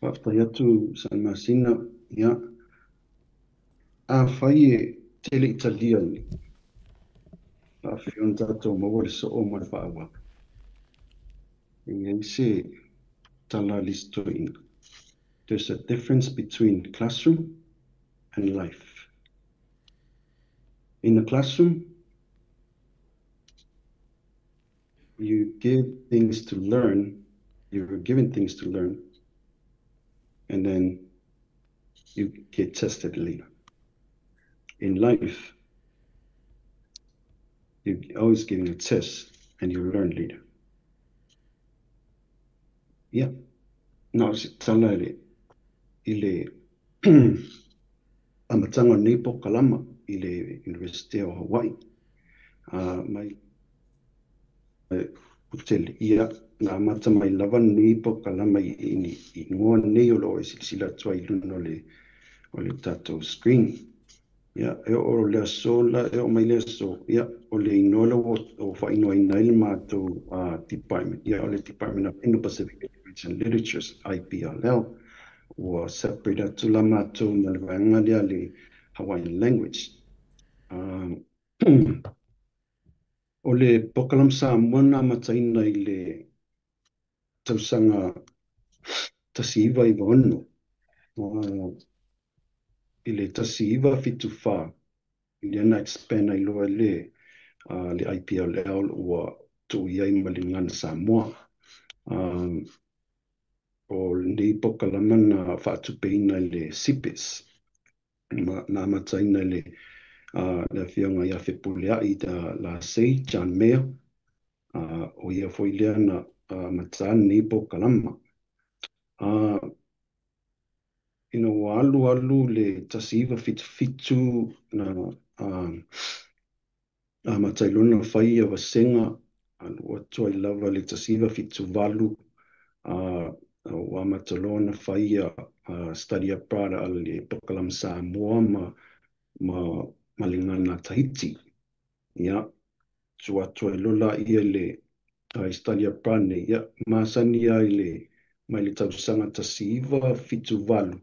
Whaptaiatu San Masina, ia, a whai e tele Italia ni, a whion tātou mawale so o mai whaawa. Ia se tala listo ina. There's a difference between classroom and life. In the classroom, you give things to learn, you're given things to learn, and then you get tested later. In life, you're always getting a test and you learn later. Yeah. Now, tala ile amatanga nepo kalama ile University of Hawaii. Mai hotel ia na mata mai lava nepo kalama i ngoa nei o lo sila tua i luna o le tato screen. Ia, e o le sola, e o mai le so, ia, o le inola o whainoa i naile mātou department, ia, o le Department of Indo-Pacific Language and Literatures, IPLL, o separate atu la mātou na le vaenga lea le Hawaiian language. O le pokalam Samoa na mataina i le tausanga tasiiva i wahono, i le tasiiva fitu wha, i le ana expand ai loa le IPLL ua tu iai malingana Samoa. O nei pokalama na whaatupeina le SIPES, na mataina le whionga ia whepulea i ta la sei, John Mayer, o ia whoilea na matana nei pokalama. Ina o alu le tasiiva fitu na matailona whai a wasenga alu atua I lava le tasiiva fitu walu wa matalona whai a study abroad a le pokalam Samoa ma malingana Tahiti. Ia, tua lola ia le study abroad ne ia masani ai le mai le tausanga tasiiva fitu walu.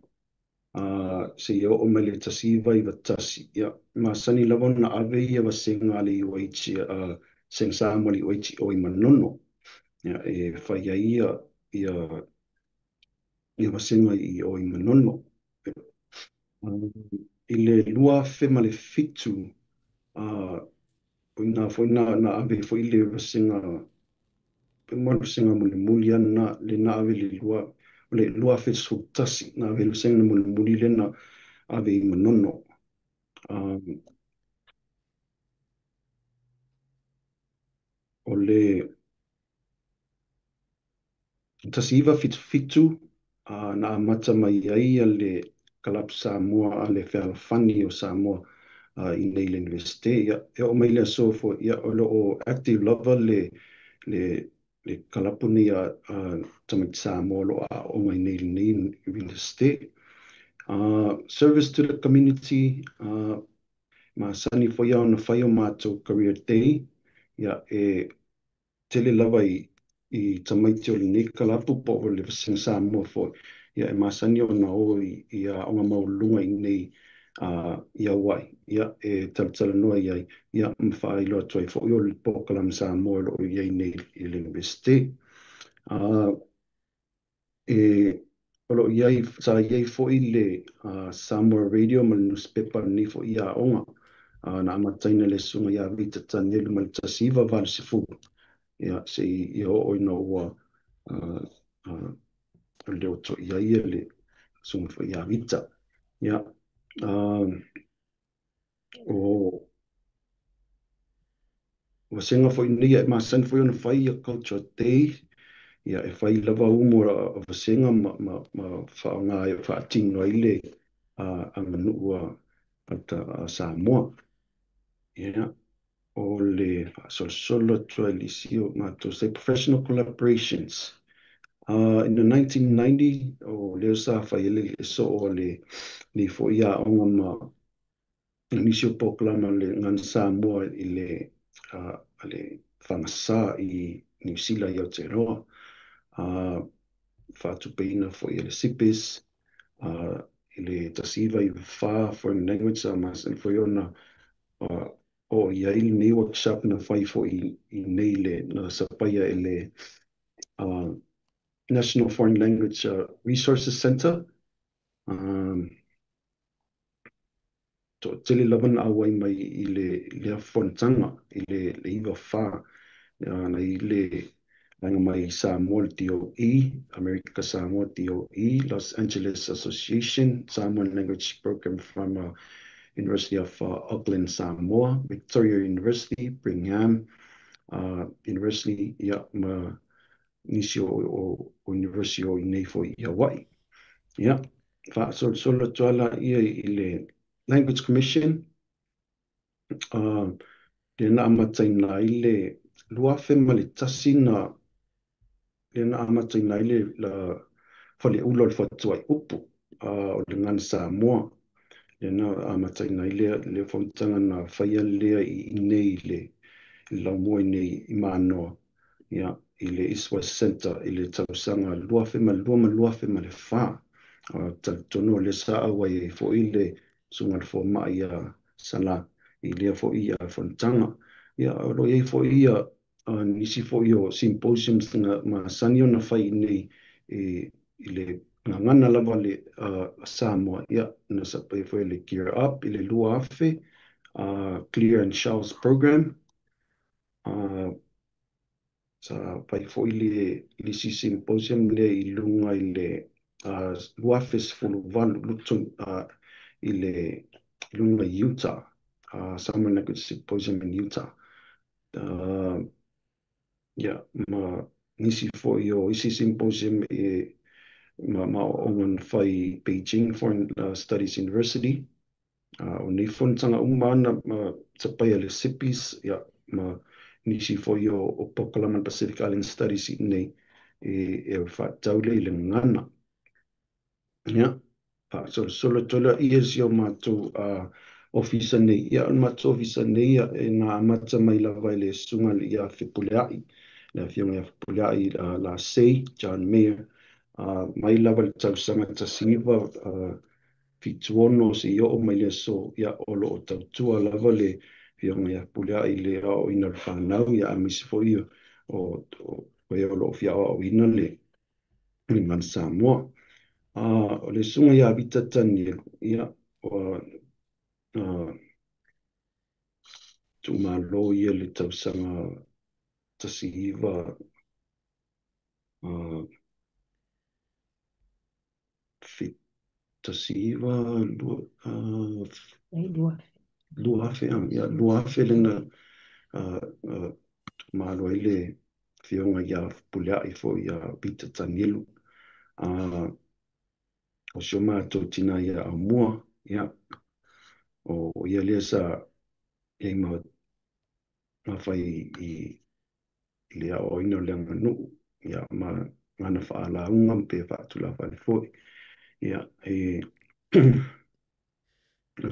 Se ia o mai le tasiiva I watasi. Ia, masani lava na ave ia wasenga le iwaichi seng Samoa le iwaichi o I manono. Ia, e whaia ia wasenga I o I manono. I le lua whema le fitu, na ave fo I le wasenga, wasenga muli ana le na ave le lua whesu tasi, na ave wasenga muli le na ave I manono. O le tasiiva fitu, na amata mai ai a le kalapu Samoa a le whealafani o Samoa I nei le universite. E o mai le sofo, ia o lo active lover le kalapu ni a tamit Samoa lo a o mai nei universite. Service to the community, ma sani fo ia ona whai o mātou career day, ia e tele lava I tamaiti o le nei kalapu po o le Vaseng Samoa fo. Ia e masani o na o I a onga maulunga I nei ia wai. Ia e talatala noa iai. Ia mwhai loa toi fo o le pokalam Samoa lo iai nei I le universite. Olo iai sa iai fo I le Samoa Radio ma le newspaper ni fo ia onga. Na amataina le sunga ia vita tanelu ma le tasiva vale se fu. Ia se I o ina ua le o to ia ia le sunga fo ia vita. Ia o wasenga fo inia e masan fo ona whai a culture day. Ia e whai lava umora a wasenga ma whaonga e whaatino ai le anganua a Samoa. Ia o le solo tua lisio mato say professional collaborations. In the 1990 o leo sa whai le so o le fo ia onga ma nisio poklama le ngan Samoa I le whangasa I New Zealand I Aotearoa. whātupeina fo i le sipis, i le tasiva i wha foreign language, mas fo i ona o ia ili nei workshop na whai fo i nei le na sapaia i le National Foreign Language Resources Center. To tele lawan awai mai i le fontanga i le iwa wha na i le langa mai Samoa DOE, America Samoa DOE, Los Angeles Association, Samoan Language Program from University of Auckland, Samoa, Victoria University, Brigham University, ma nisi o University o nei fo i Hawaii. Solo tuala ia i le Language Commission, le na amataina i le luafe ma le tasi na le na amataina i le la fale ulo le fatuai upu o le ngana Samoa. Le na amataina i le fontanga na whaia lea i nei le laumua i nei i manoa. I le East West Center, i le tausanga luafe ma luafe ma le wha. Tono le sa awai fo i le sunga fo mai sala i lea fo i fontanga. Alo i fo i nisi fo i o symposiums ma sanio na whai nei i le ngana lava le Samoa. Na sapai fo i le Gear Up, i le luafe, Clear and Showers Program. Sa pai fo i le si symposium le i lunga i le luafes fulu valu lutun i le lunga Utah, Samoan Language Symposium in Utah. Ma nisi fo i o isi symposium ma ongan fai Beijing Foreign Studies University. O nei fontanga umana ma tapai le sipis, ma nisi fo i o Pokalaman Pacific Island Studies i nei e whataule i le ngana. Solo tola ies yo mātou ofisa nei. Mātou ofisa nei e nā amata mai lava i le sunga le ia whipuleai. Le whionga ia whipuleai la sei, John Mayer. Mai lava le tausanga tasiva fituono se i o mai le so ia olo o tautua lava le whionga ia whipuleai le o ina le whanau ia amisi fo ia o olo o whiawa o ina le man Samoa. O le sunga ia vita tani ia o tu malo ia le tausanga tasiva fit tasiva luafe ia luafe lena tu malo ile fionga ia pulea i fo ia vita tanilu o sio mātou tina ia a mua, o ia lea sa ei ma whai i lea o ino lea nganu, ma ngana whaala unga mpe whaatula whale fwoi.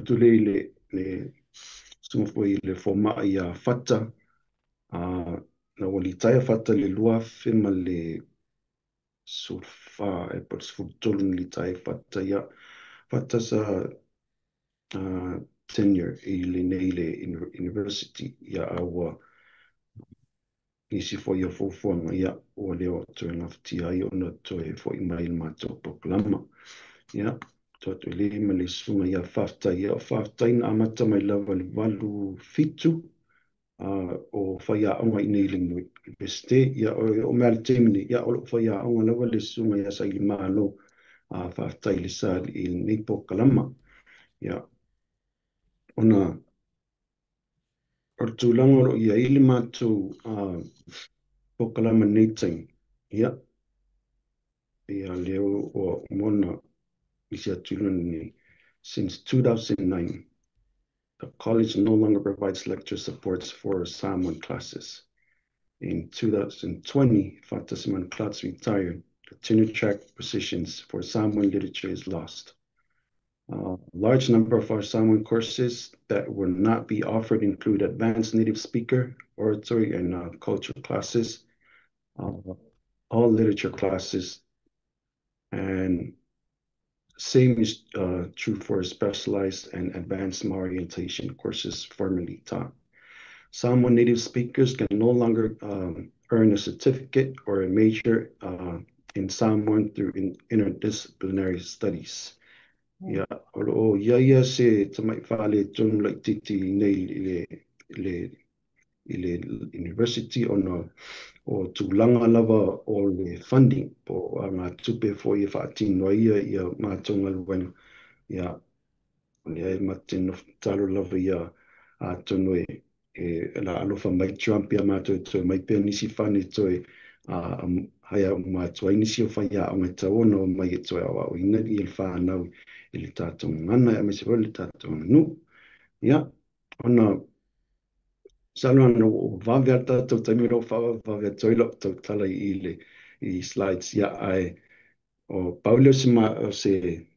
Tule i le sunga fwoi le foma i a whata, na wali taia whata le luafe ma le surfa e por sfurtolun li taia whata ia whata sa tenure i le nei le university ia awa nisi fo ia fofuanga ia o leo to ngafti ai ona to e fo email mātou proklama to le ma le sunga ia whafta ina amata mai lava le walu fitu o whaia onga i nei lingui beste ia o mea le temini ia o whaia onga lava le sunga ia sa ili malo whafta i le sa i nei proklama ona o tūlanga ia ili mātou pokalama nei taimi. Ia leo o mona isi atulana ni. Since 2009, the college no longer provides lecture supports for Samoan classes. In 2020, Fata Samoan class retired. The tenure track positions for Samoan literature is lost. A large number of our Samoan courses that will not be offered include advanced native speaker, oratory, and cultural classes. All literature classes And same is true for specialized and advanced orientation courses formerly taught. Samoan native speakers can no longer earn a certificate or a major in Samoan through interdisciplinary studies. Yeah, o ia se tamai fale tonu like titi nei le university o tūlanga lava o le funding po ngā tupe fo i whaatino ia mātonga luenga. Ia, ia matino talo lava ia a tono la alofa mai Trump ia mātou toi mai pia nisi whane toi haia mātua inisi o whaia o ngai taono mai e toi awa o ina i le whanau i le tātou ngana ia me se le tātou nu. Ia, ona Salano o vavea tātou taimiro vavea toilo tau tala i slides ia ai o Paulio se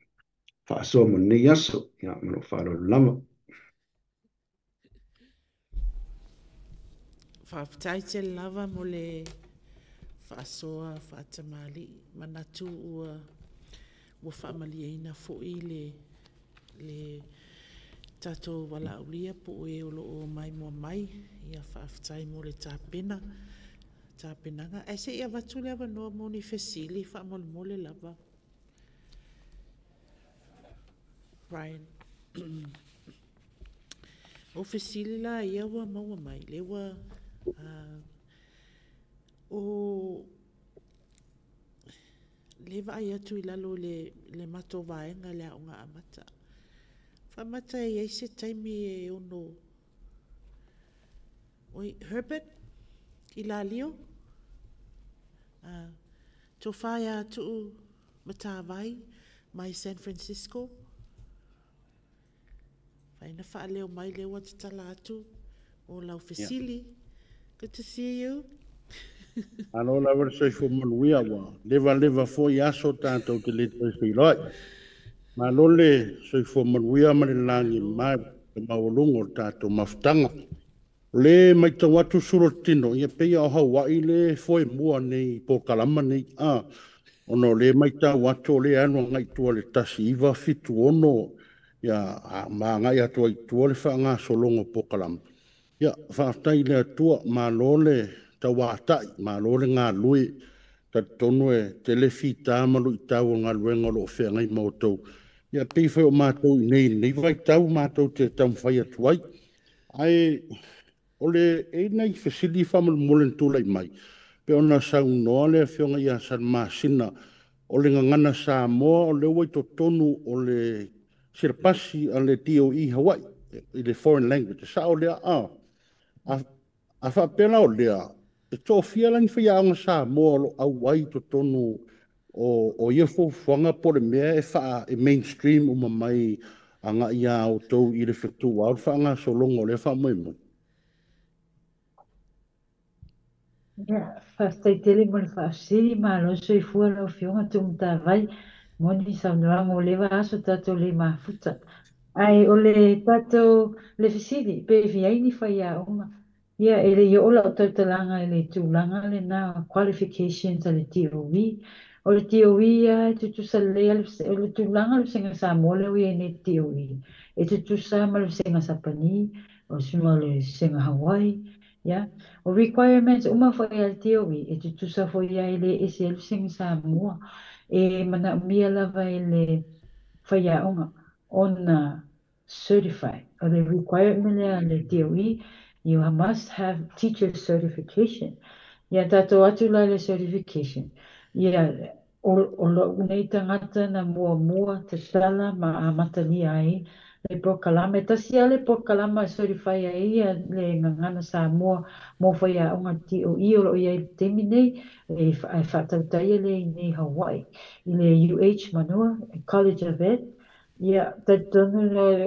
whaasoa mo nei aso ia mano whaaro lama. Whaafitai te lava mo le whaasoa whaatamali manatu ua whaamali eina fo i le tato wala ulia po e olo o mai mo mai ia whaafitai mo le tāpenanga. E se ia watu lewa noa mo ni fesili whaamole mole lava. Brian. O fesili la ia wa maua mai lewa o lewa ai atu i lalo le mato vaenga le aunga amata. Whamata e eise taimi e ono. Oi, Herbert, i la lio. Tō whaia atu matawai mai San Francisco. Whaina wha leo mai leo atu tala atu o lau fesili. Good to see you. Ano la verso fo manuia wa. Leva fo yaso tanto ke le tō loi. Ma lole soi fo manuia ma le langi mai maulungo tato maftanga. Le mai tawatu suro tino ia peia o Hawaii le foi mua nei po kalama nei ono le mai tawatu le anu ngai tua le tasi iwa fitu ono ia ma ngai atu ai tua le whanga solongo po kalama. Ia whaatai le atua ma lole tawatai ma lole ngā lui tonu e telefi tāmalu i tau ngā luenga lo whea ngai mautou. Ia pei whai o mātou nei vai tau mātou te tau whai atuai. Ai, ole e nei fesili whamal molen tūlai mai. Pe ona sau noa le whionga ia san māsina. Ole ngangana sa moa o le wai to tonu o le sirpasi a le DOE Hawaii. I le foreign language. Sa o lea a whapela o lea. E tō whialangi whiaonga sa moa lo au wai to tonu o ia fo whanga po le mea e wha e mainstream o mamai anga ia o tau i le whetu wau whanga so longo le wha mai mo. Ia, whaastaitele mo le whaasiri ma lo soi fua lau whionga tumta vai moni saunoanga o lewa aso tato le mafuta. Ai o le tato le fisiri pe viaini whai a onga. Ia, ele i ola o tautalanga ele tūlanga le na qualifications a le DOE. O le DOE e tutusa lea o le tūlanga le senga sa mole ui e ne DOE. E tutusa ma le senga Sapani, o suma le senga Hawaii. Yeah. O requirements uma foi al DOE e tutusa foi a ele ese le senga sa mua. E mana mia lava ele foi a onga on certified. O le requirement le DOE you must have teacher certification. Ia tato atu la le certification. Ia o lo nei tangata na mua te tala ma a matani ai le pokalama. Tasia le pokalama certify ai le ngangana sa mua mo whai a onga DOE o lo ia temi nei e whatautai le nei Hawaii. I le UH manua, College of Ed. Ia tatonu le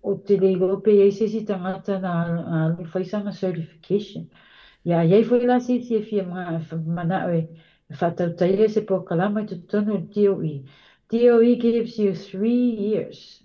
o te leilope e se si tangata na le whaisanga certification. Ia iei fwoi la si e fia mana oe whatautai e se po kalama te tonu DOE. DOE gives you 3 years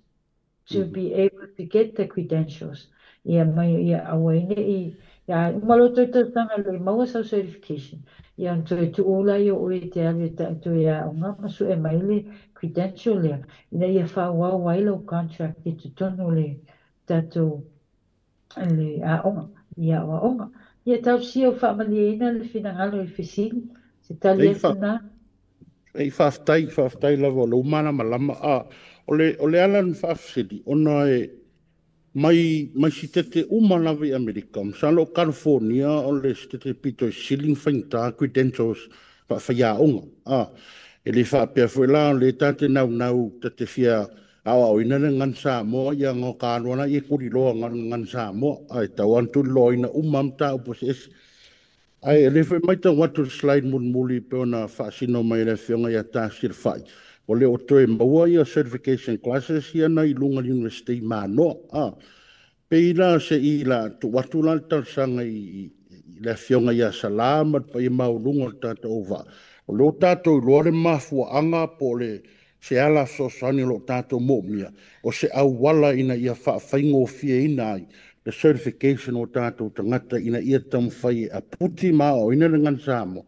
to be able to get the credentials. Ia mai ia awaine Ya, malo to tanga le maua sa certification. Ya to tu ola yo o te ave to ya nga masu e maile credential ya. Ina ia fa wa wailo contract ki tu tono le tato le a onga. Ia wa onga. Ia tau si o fa mali ina le fina ngalo i fisili. Se tali atu na. Ei whaftai lava lo mana malama o le Alan Whafsidi ona mai si tete umalavi Amerika msalo California o le tete pito ceiling whainta credentials whaiaonga e le whapea whuela le tate nau tete fia awa o ina ngan Samoa ia ngō kānuana i kuri loa ngan Samoa ai tau antu loa ina umamta upos ai le fe mai tau watu slide mun muli pe ona whaasino mai le whionga ia tāsir whai. O le o toe maua ia certification classes ia na i lunga university mano. Pe ila se ila tu watu la tausanga i le whionga ia salamat pa i maulunga tata ova. O le o tato i loare mafua anga po le se ala so sani lo tato momia. O se au wala ina ia whaingo fie ina ai. The certification o tātou tangata ina ia tamwhai a puti mao ina ngan Samoa.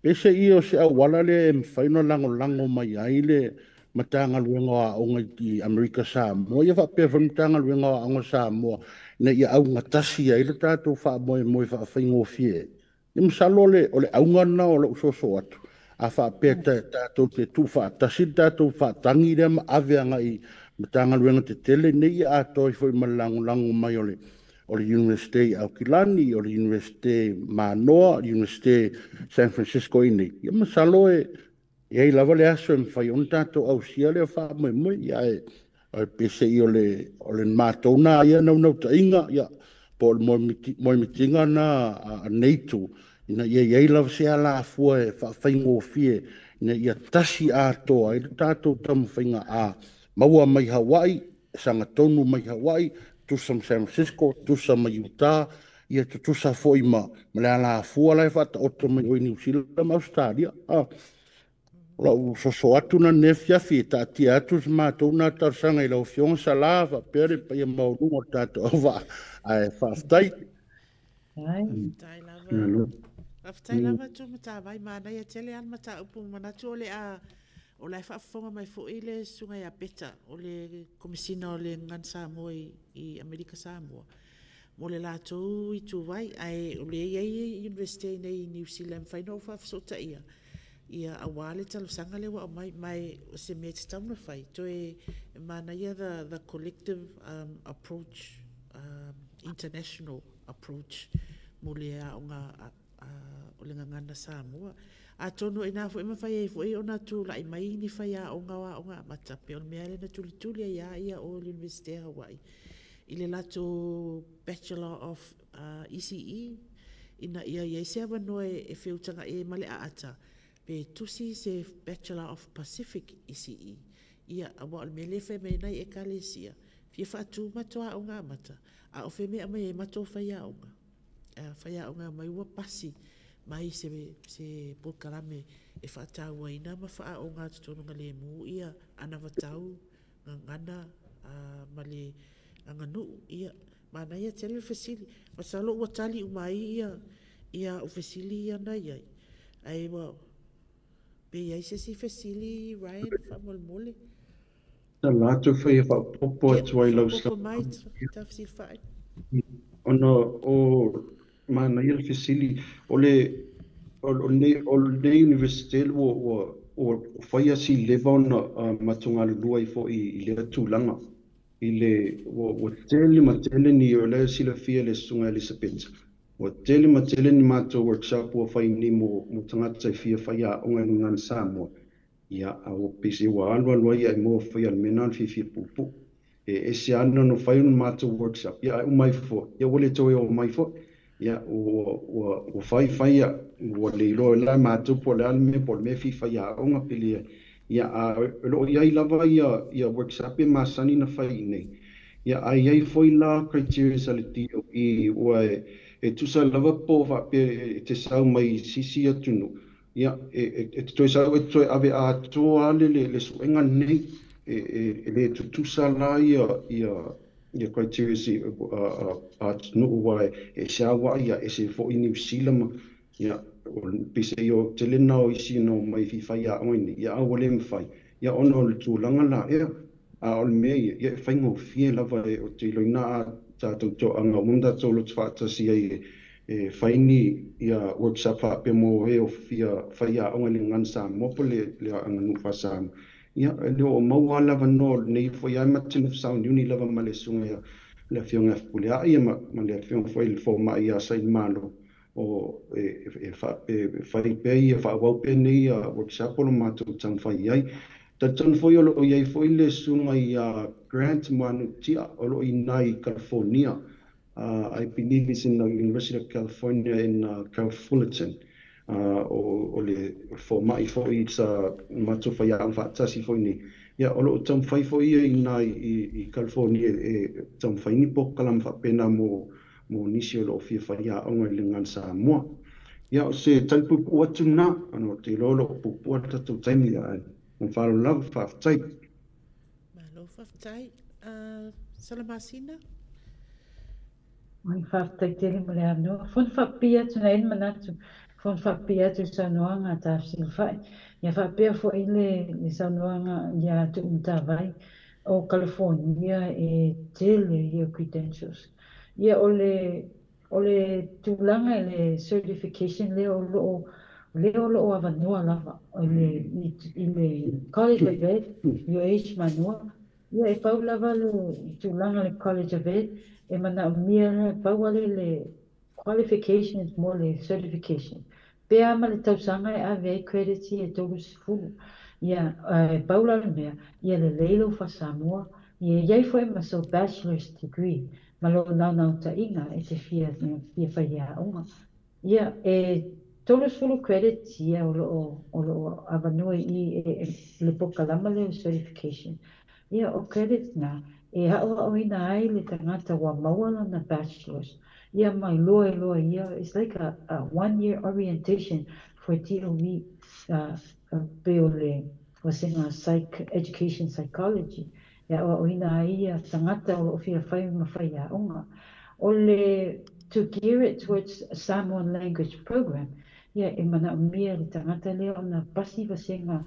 Pese ia se au wala le mwhaino lango mai aile matanga luenga o ngai Amerika Samoa. Ia whapea whanitanga luenga o Samoa ina ia au ngatasi aile tātou wha moe whaingo fie. Ia msalo o le aungana o le usoso atu. A whapea tātou te tu whaatasi tātou whaatangi rea ma aveanga i matanga luenga te tele nei a toi fwoi malango mai o le University Aukilani, o le University Manoa, o le University San Francisco ini. Ia masalo e lava le aso e mwhai on tātou au sia le wha moe, ia e pese i o le mātou nā, ia nau ta inga, ia po le moe mitinga na neitu, ina ia lava se ala afua e whaingo fie, ina ia tasi a toa, i le tātou tamu whainga a maua mai Hawaii, sanga tonu mai Hawaii, tusa San Francisco, tusa mai Utah, ia tusa foi ma le ala fua lai fata oto mai o New Zealand ma Australia. La so atu na nefia fi ta ti atu ma to na tarsanga i la fion salava per pa ia maulunga tato ova ai faftai. Aftai lava tu mata vai mana ia tele an mata upu mana tu le a o lai whaafonga mai fo ile sunga ia peta o le komisina o le ngan Samoa i Amerika Samoa. Mo le lātou i tu vai ai o le iei university nei New Zealand whaino whaafsota ia. Ia awale talo sanga le wa mai o se mea te tauna whai. Toe mana ia the collective approach, international approach mo le a o le ngangana Samoa. A tono e nā fo ima whai e fo e ona tu lai mai ni whai a o ngā mata pe on mea rena tuli ia o University Hawaii. I le lato Bachelor of ECE ina ia ia se awanoe e whiutanga e male a ata pe tusi se Bachelor of Pacific ECE ia awa al mele whai mei nai e kalesia fia whaatu matoa o ngā mata a o whai mea mai e mato whai a onga mai ua pasi mai se polkarame e whaatau aina ma wha o ngā tutonga le mu ia ana watau ngana ma le nganu ia mana ia tele fasili masalo ua tali umai ia o fasili ia na ia ai wa pe ia se fasili Ryan whamolmole Ta lato whai popo atu ai lau sa. Popo mai ta fasili whai Ono o mana ia fasili o le university o whaia si lewa na matunga lua i fo i le tūlanga. I le o tele ni o le sila fia le sunga Elizabeth. O tele ni mato workshop o whai ni mo tangata i fia whaia o ngan Samoa. Ia o pisi wa alwa ia mo whaia menan fia pupu. E se ana no whai un mato workshop. Ia o mai fo. Ia wale toi o mai fo. Ia o whaia o le ilo la mato po le alme po me fi whaia o nga pili. Ia lo ia I lava ia workshop e masani na whai nei. Ia ai foi la criteria saliti I ua e tusa lava po pe te sau mai sisi atunu. Ia e toi sau e toi ave a toa le suenga nei e le tusa la ia ia criteria si no wai e sa wa ia e se fo New Zealand ia o pise yo tele na o isi no mai fi fai a oni ia o le mfai ia ono le tūlanga la ia a o me ia fai ngo fie lava e o te loina ta to anga munda to lo tfata si e fai ni ia workshop a pe mo e o fia fai a o le ngansa mo pole le anga nu fasa ia le o mau lava no nei foi ai matin sound uni lava male sunga ia le fionga pule a ia ma le fiong foi le forma ia sai malo o fai pe ia fa wa pe nei workshop o ma tu tan fai ai ta tan foi o ia foi le sunga ia grant manu tia o i nai California. I believe it's in the University of California in Fullerton. O le forma I foi matu fai a fatasi foi ni ia o lo tam fai foi i nai I California tam fai ni po kalam fa pena mo nisi o lo fia fai a onga le ngansa mo ia o se talpu pu atu na ano te lolo pu pu ata tu taimi ai on fa love fa tai Malo whaftai. Salamasina? Mai whaftai tere mo le anō. Fon whapia tuna en manatu. Fon whapia tu sanoanga ta silfai. Ia whapia fo I le sanoanga ia tu umtawai o California e tele ia credentials. Ia o le tūlanga le certification le o lo avanua lava. O le College of Ed, UH manua. Ia e pau lava le tūlanga le College of Ed. E mana mia pauale le qualifications mo le certification. Pe ama le tausanga e ave credits e togu sifulu. Ia paula le mea, ia le leilo fa Samoa, ia iai foi ma so bachelor's degree, ma lo nau ta inga e te fia whaia unga. Ia e togu sifulu credits ia o lo avanui I le pokalama le certification. Ia o credits na, e hao ina ai le tangata wa mawala na bachelor's. Ia mai loa ia, it's like a 1-year orientation for TOE peole wasenga education psychology. Ia o ina ai ia tangata o fia whai mawhai a onga. O le to gear it towards a Samoan language program. Ia e mana umia le tangata leo na pasi wasenga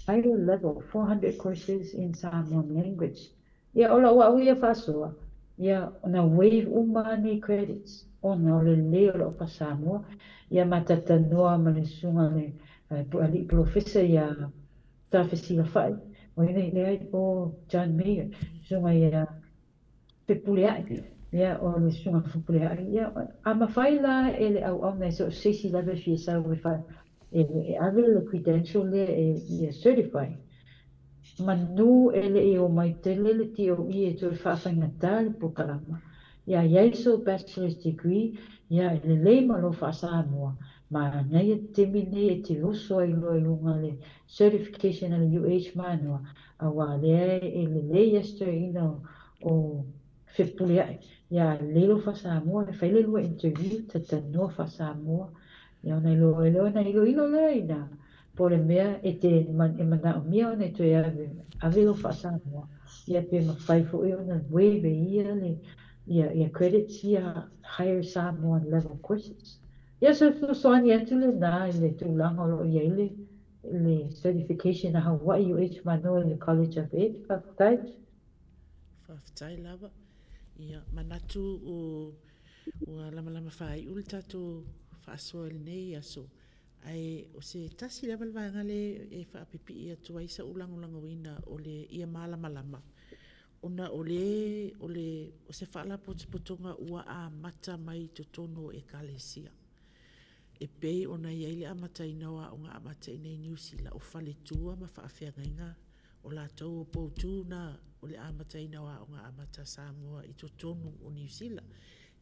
higher level 400 courses in Samoan language. Ia ola wa ia fasoa. Ia ona wave umane credits. Ona ole leo pa Samoa. Ia matata noa ma le sunga le ali professor ia tafesila fai. O ina le o John Mayer. Sunga ia pepuleai. Ia o le sunga pepuleai. Ia ama fai la ele au na so sesi level fia sa we fai. E ave le credential le ia certify. Manu ele o mai tele le TOE e tu whawhaingata le pokalama. Ia iaiso bachelor's degree, ia le leima lo whaasamoa. Ma nei e temi nei e te oso ai loa lunga le certification ale UH manua. A wa lea e le ester ina o whipuleai. Ia le lo whaasamoa, e whaile lua interview ta tanua whaasamoa. Ia ona ilo na ilo leina. Pole mea e te mana o mea ona to ave lo whaasamoa. Ia pe ma whaifo e ona webe ia credits ia higher Samoan level courses. Ia so ani atu le nā le tūlanga o ia le certification a Hawaii UH mano le College of Ed. Whaftai lava. Ia manatu o lama whai uli tatu whaasoa le nei aso. Ai o se tasi level vanga le e whaapipi ia tua isa ulanga wina o le ia malama. Ona o se whaala potupotonga ua a mata mai totono e kalesia. E pei ona ia ile amata inawa o ngā amata ina i New Zealand o whale tua ma whaafea ngainga o la tau o poutu na o le amata inawa o ngā amata Samoa i totono o New Zealand.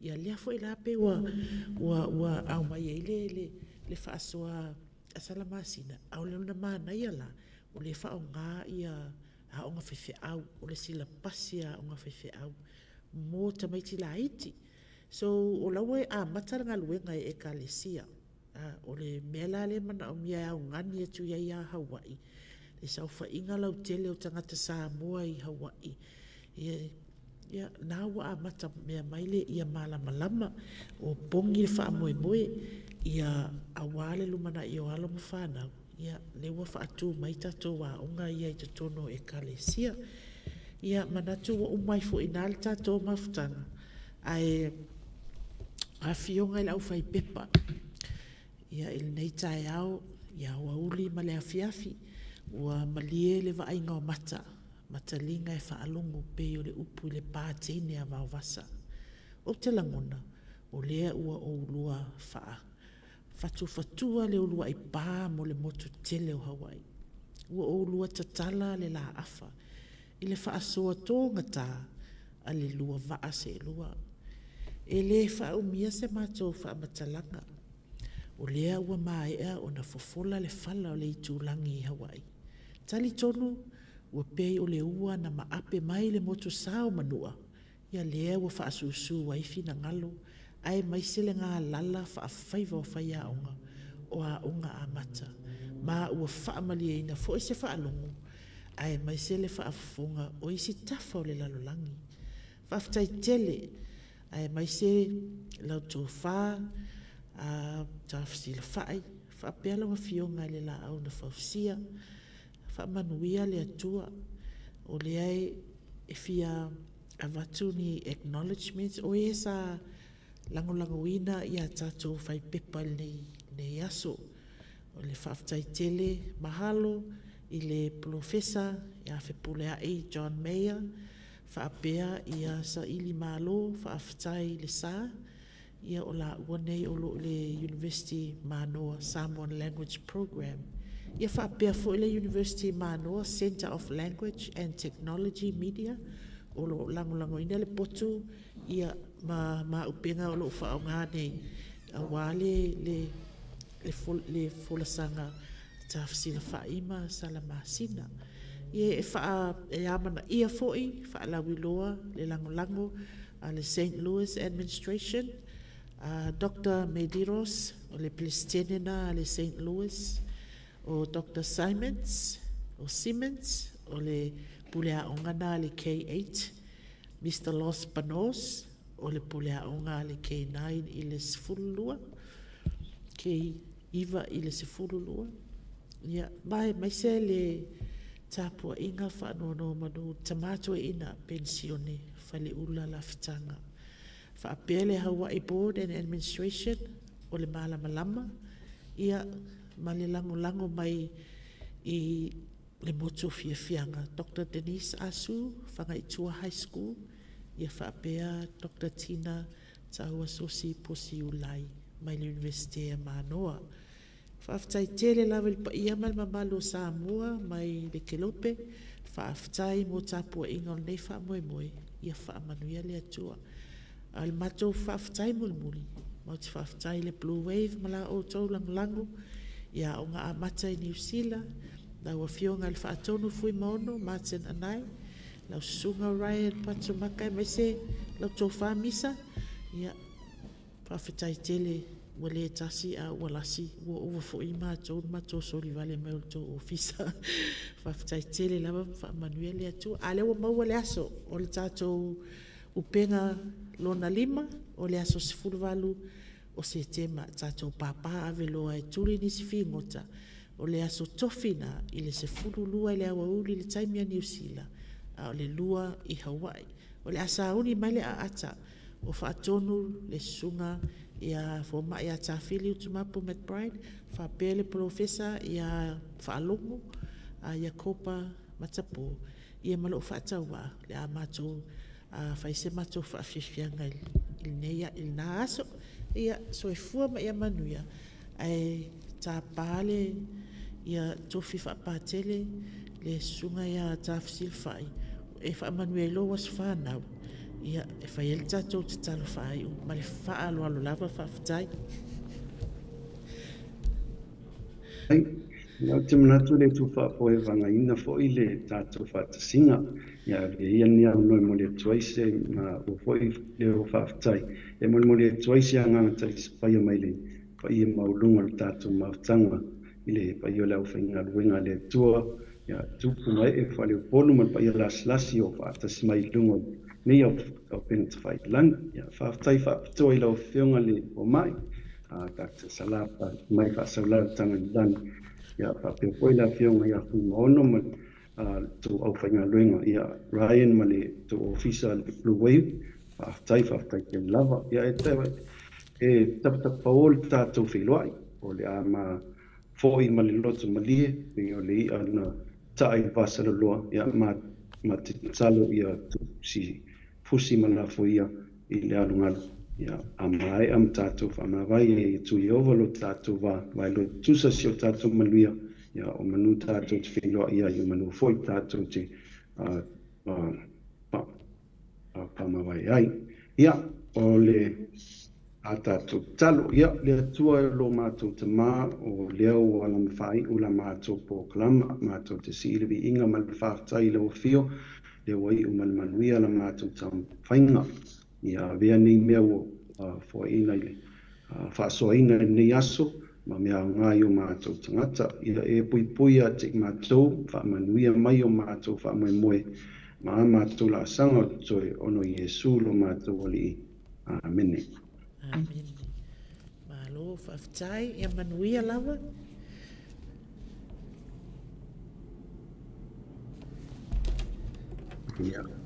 Ia lea fo i la pe wa au mai ile le whaasoa a Salamasina. Au le una mana ia la o le wha o ngā ia a o ngā whewhe au o le sila pasia o ngā whewhe au mō tamaiti la iti. So o lawe a mataranga luenga e kalesia. O le mela le mana o mia au ngani atu ia Hawaii. Le saufa inga lau tele o tangata Samoa i Hawaii. Ia na ua mata mea maile ia malama o pongi le wha moe ia awale lumana i o alo mo whanau. Ia le ua wha atu mai tatou wa unga ia i tono e kalesia. Ia manatu wa umai fo inal tatou mafutanga. Ai a fionga i lau fai pepa. Ia il nei tae au, ia ua uli ma le afiafi, ua malie le va ainga o mata. Matalinga e whaalongo pe o le upu le pātene a maovasa. O te langona, o lea ua o ulua wha. Fatua le ulua i pā mo le motu tele o Hawaii. Ua o ulua tatala le la afa. I le wha soa tō ngata a le lua vaa se lua. E le wha umia se mātou wha matalanga. O lea ua maea o na fofola le whala o le itūlangi i Hawaii. Tali tonu, ua pei o le ua na maape mai le motu sao manua. Ia lea ua wha asusu waifi na ngalo, ai maisele ngā lala wha awhaiva o whai a onga, o a onga a mata. Ma ua wha amalia ina fo ese wha alongo, ai maisele wha afunga o isi tafa o le lalolangi. Wha aftai tele, ai maisele lau tō wha, tawhasila whai, wha apela wa fionga le la au na whausia, wha manuia le atua, o le ai e fia avatu ni acknowledgements, o e sa langolangoina ia tatou whai pepa nei aso, o le whaaftai tele mahalo i le profesa ia whepule ai John Mayer, whaapea ia sa ili malo, whaaftai le sa, ia o la uanei o lo le University Manoa Samoan Language Program. Ia whaapea fo le University Manoa Center of Language and Technology Media, o lo langolangoina le potu, ia ma upenga o lo whaonga nei, a wale le folasanga tawhasila whaima salamasina. Ia e wha e amana ia foi, wha lawiloa le langolango, le St. Louis Administration, Dr. Medeiros, o le Palestinina le St. Louis, o Dr. Simmons, o le Pulea Ongana le K8, Mr. Los Panos, o le Pulea Onga le K9 i le Sifululua, K-Iva i le Sifululua. Ia, mai se le tapua inga whaanono manu tamato ina pensione whale ula la fitanga. Whaapele Hawaii Board and Administration, o le Malamalama, ia male lango mai i le moto fianga. Dr. Denise Asu, Whangaitua High School, ia whaapea Dr. Tina Tahua Sosi Posi Ulai, mai le University of Manoa. Whaaftai tele lawe le pa ia mal mamalo Samoa, mai le Kelope, whaaftai mo tapua inga o nei whaamoemoe, ia whaamanuia le atua. Al matou whaaftai mulmuli, mauti whaaftai le Blue Wave, mala o tau lango, ia o ngā amata i New Zealand, lau a fionga le whaatonu fui maono, Martin Anai, lau sunga Ryan Patumaka, mai se lau tō whaamisa, ia whaafetai tele, wale tasi a walasi, ua uwa fo i mātou soli vale mai o tō ofisa, whaafetai tele lawa whaamanuia le atu, a lewa maua le aso, o le tātou upenga lona lima, o le aso sifuluvalu, o se tema tātou pāpā ave loa e turi nisi whingota, o le aso tofina i le se fululua i le awa uli le taimia New Zealand, a o le lua i Hawaii. O le asa uni mai le a ata, o whaatonu le sunga i a foma i a tāwhili utumapu McBride, whaapele profesa i a whaalongo, a Iakopa Matapo, i a malo whaatawa, le a mātou, a whaise mātou whaafishianga il nā aso, ia so e fua ma ia manuia ai ta pale ia tofi fa patele le sunga ia ta fsil fai e fa manuelo was fa na ia e fa el ta to talo fai ma le fa alo lava fa ftai ai na te manatu le tu fa po e vanga ina fo ile ta to fa singa ia ia ni no mo le choice ma o fo le o fa ftai e mo le choice anga ta fa ia mai le fa ia maulunga ta to ma tanga ile pa ia la o fa inga luenga le tua ya tupu mai e whale polu man pa ia lasi o whaatasi mai lungo nei au penta whai lan ya whaatai whaapitoa i lau whionga le o mai Dr. Salapa mai whaasaulau tanga i lan ya whaapeo poila whionga ia hunga ono man tu au whainga luenga ia Ryan ma le tu ofisa le Blue Wave whaatai ke lava ia e tewa e tapatapa o le tātou whiloai o le a ma foi ma le loto ma lie o le i ana tai vasaloloa ia ma te talo ia si fusi ma la foia i le alungalu ia a mai am tātou whamawai e tu i ovalo tātou vai lo tusa si o tātou maluia ia o manu tātou te whiloa ia i manu foi tātou te whamawai ai ia o le a tātou talo ia le atua e lo mātou te mā o leo o ala mawhai ula mātou po klama mātou te silevi inga ma le whaatai leo fio leo wai o malmanuia la mātou tam whainga ia vea nei mea o fo ina ile whaasoa ina nei aso ma mea ngai o mātou tangata ia e pui a te mātou whaamanuia mai o mātou whaamoe ma mātou la sanga o toi ono Iesu lo mātou oli amene. Amen. Malo whaftai e manuia lava. Yeah.